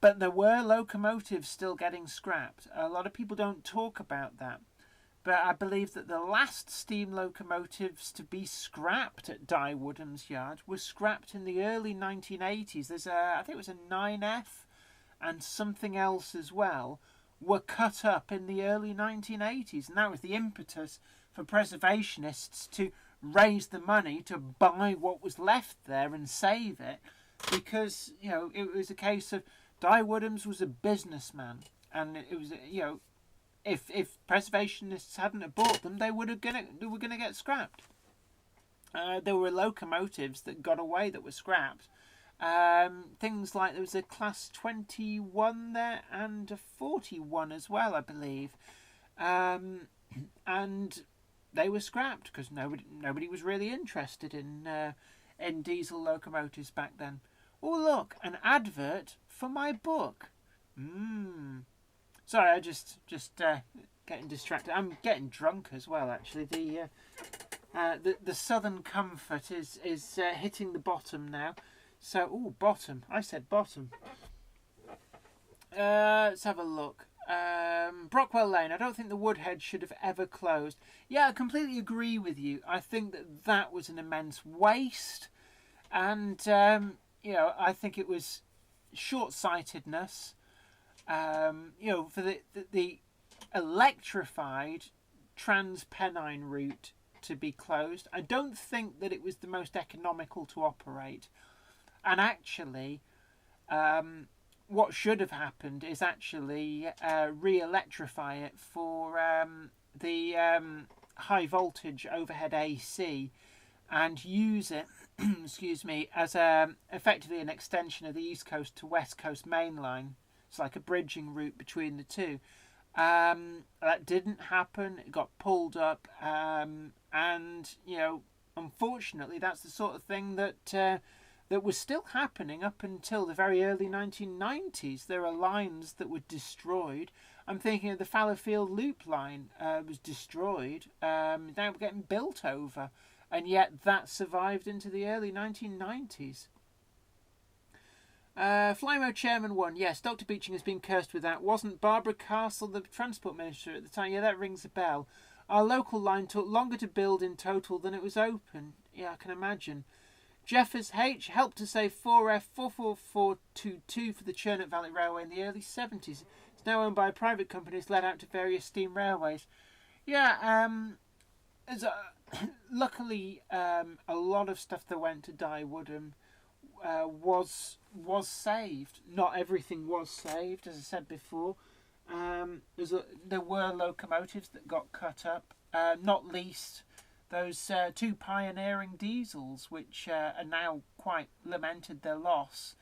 But there were locomotives still getting scrapped. A lot of people don't talk about that. But I believe that the last steam locomotives to be scrapped at Di Woodham's yard were scrapped in the early 1980s. I think it was a 9F and something else as well, were cut up in the early 1980s. And that was the impetus for preservationists to raise the money to buy what was left there and save it. Because, it was a case of Di Woodham's was a businessman. And it was, if preservationists hadn't have bought them, they were going to get scrapped. There were locomotives that got away that were scrapped. Things like there was a class 21 there and a 41 as well, I believe. And they were scrapped because nobody was really interested in diesel locomotives back then. Oh look, an advert for my book. Sorry, I just getting distracted. I'm getting drunk as well. Actually, the Southern Comfort is hitting the bottom now. So, bottom. I said bottom. Let's have a look. Brockwell Lane. I don't think the Woodhead should have ever closed. Yeah, I completely agree with you. I think that was an immense waste, and I think it was short-sightedness. For the electrified Trans-Pennine route to be closed, I don't think that it was the most economical to operate. And actually, what should have happened is actually re-electrify it for the high voltage overhead AC and use it, excuse me, as effectively an extension of the East Coast to West Coast main line. It's like a bridging route between the two. That didn't happen. It got pulled up, and unfortunately, that's the sort of thing that was still happening up until the very early 1990s. There are lines that were destroyed. I'm thinking of the Fallowfield Loop line was destroyed. Now getting built over, and yet that survived into the early 1990s. Flymo Chairman 1, yes, Dr. Beeching has been cursed with that. Wasn't Barbara Castle the Transport Minister at the time? Yeah, that rings a bell. Our local line took longer to build in total than it was open. Yeah, I can imagine. Jeffers H helped to save 4F 44422 for the Churnet Valley Railway in the early 70s. It's now owned by a private company. It's let out to various steam railways. Yeah, luckily a lot of stuff that went to Di Woodham was saved. Not everything was saved, as I said before. There were locomotives that got cut up, not least those two pioneering diesels, which are now quite lamented their loss.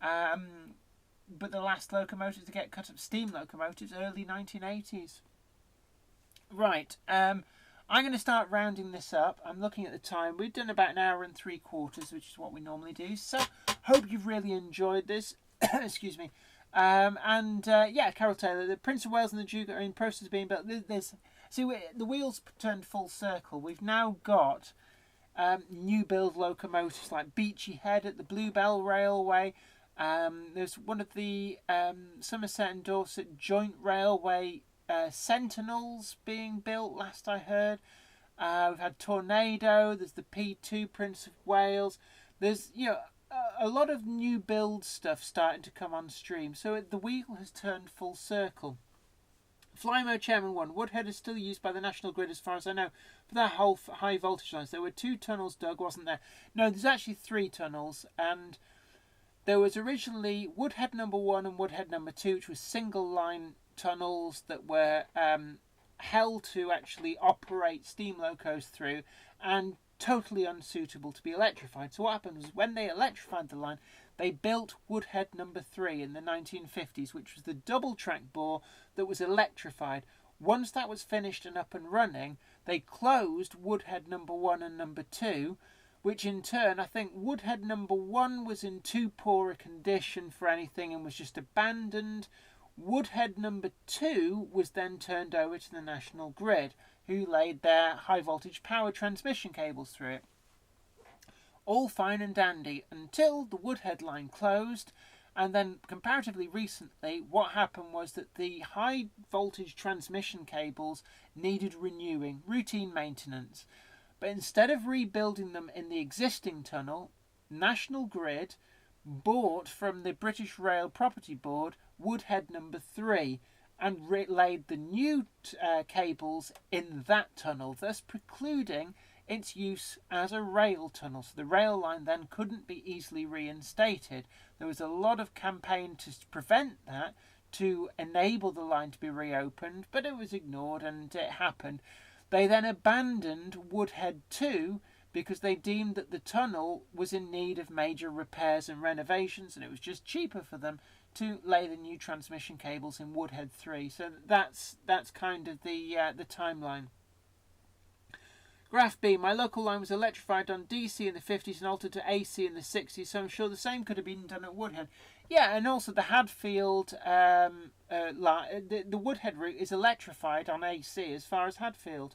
But the last locomotives to get cut up, steam locomotives, early 1980s. Right, I'm going to start rounding this up. I'm looking at the time. We've done about an hour and 3/4, which is what we normally do. So, hope you've really enjoyed this. Excuse me. Yeah, Carol Taylor, the Prince of Wales and the Duke are in process of being built. The wheels turned full circle. We've now got new build locomotives like Beachy Head at the Bluebell Railway. There's one of the Somerset and Dorset Joint Railway Sentinels being built, last I heard. We've had Tornado. There's the P2 Prince of Wales. There's a lot of new build stuff starting to come on stream. So the wheel has turned full circle. Flymo Chairman 1. Woodhead is still used by the National Grid, as far as I know, for their whole high voltage lines. There were 2 tunnels dug, wasn't there? No, there's actually 3 tunnels, and there was originally Woodhead number 1 and Woodhead number 2, which was single line tunnels that were held to actually operate steam locos through, and totally unsuitable to be electrified. So what happened was, when they electrified the line, they built Woodhead number 3 in the 1950s, which was the double track bore that was electrified. Once that was finished and up and running, they closed Woodhead number 1 and number 2, which in turn, I think Woodhead number 1 was in too poor a condition for anything and was just abandoned. Woodhead number 2 was then turned over to the National Grid, who laid their high voltage power transmission cables through it. All fine and dandy until the Woodhead line closed, and then comparatively recently what happened was that the high voltage transmission cables needed renewing, routine maintenance. But instead of rebuilding them in the existing tunnel, National Grid bought from the British Rail Property Board Woodhead number 3 and laid the new cables in that tunnel, thus precluding its use as a rail tunnel. So the rail line then couldn't be easily reinstated. There was a lot of campaign to prevent that, to enable the line to be reopened, but it was ignored and it happened. They then abandoned Woodhead 2 because they deemed that the tunnel was in need of major repairs and renovations, and it was just cheaper for them to lay the new transmission cables in Woodhead 3. So that's kind of the timeline. Graph B. My local line was electrified on DC in the 50s and altered to AC in the 60s, so I'm sure the same could have been done at Woodhead. Yeah, and also the Hadfield, the Woodhead route is electrified on AC as far as Hadfield,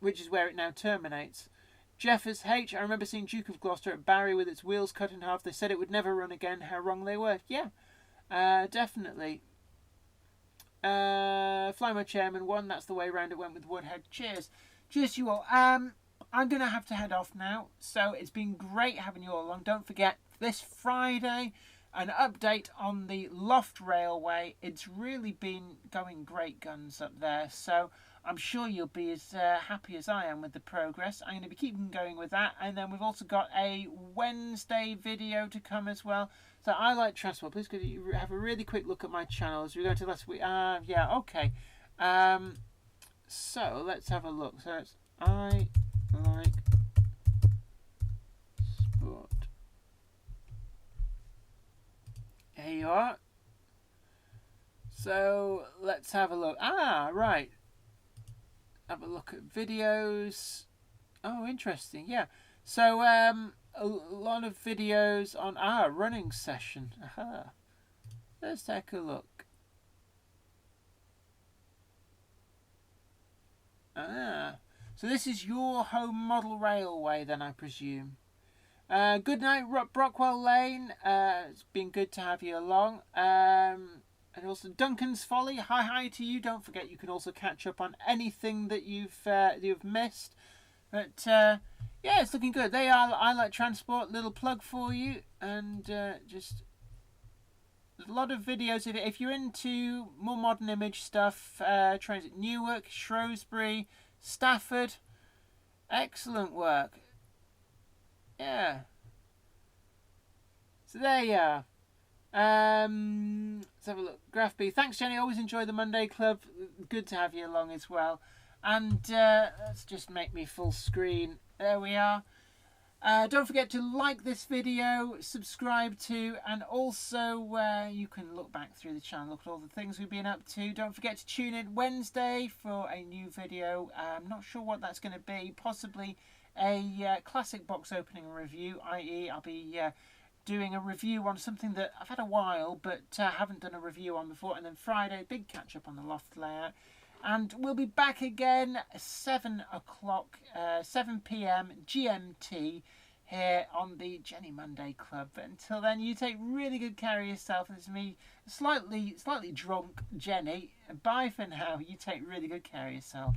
which is where it now terminates. Jeffers H. I remember seeing Duke of Gloucester at Barry with its wheels cut in half. They said it would never run again. How wrong they were. Yeah, definitely. Flymo Chairman 1. That's the way round it went with Woodhead. Cheers. Cheers you all. I'm going to have to head off now. So it's been great having you all along. Don't forget, this Friday, an update on the Loft Railway. It's really been going great guns up there. So I'm sure you'll be as happy as I am with the progress. I'm going to be keeping going with that. And then we've also got a Wednesday video to come as well. So I Like Transport. Please could you have a really quick look at my channel as we go to last week. Yeah, okay. So let's have a look. So it's I Like Sport. Here you are. So let's have a look. Right. Have a look at videos. Oh, interesting. Yeah. So a lot of videos on running session. Aha. Let's take a look. So this is your home model railway then, I presume. Good night, Brockwell Lane. It's been good to have you along. And also Duncan's Folly. Hi to you. Don't forget you can also catch up on anything that you've missed. But yeah, it's looking good. They are I Like Transport. Little plug for you, and just a lot of videos. If you're into more modern image stuff, trains at Newark, Shrewsbury, Stafford, excellent work. Yeah. So there you are. Let's have a look. Graph B. Thanks, Jenny. Always enjoy the Monday Club. Good to have you along as well. And let's just make me full screen. There we are. Don't forget to like this video, subscribe to, and also you can look back through the channel, look at all the things we've been up to. Don't forget to tune in Wednesday for a new video. I'm not sure what that's going to be. Possibly a classic box opening review, i.e. I'll be doing a review on something that I've had a while but haven't done a review on before. And then Friday, big catch up on the Loft layout. And we'll be back again 7 o'clock, 7 p.m. GMT here on the Jenny Monday Club. But until then, you take really good care of yourself. This is me, slightly drunk Jenny. Bye for now. You take really good care of yourself.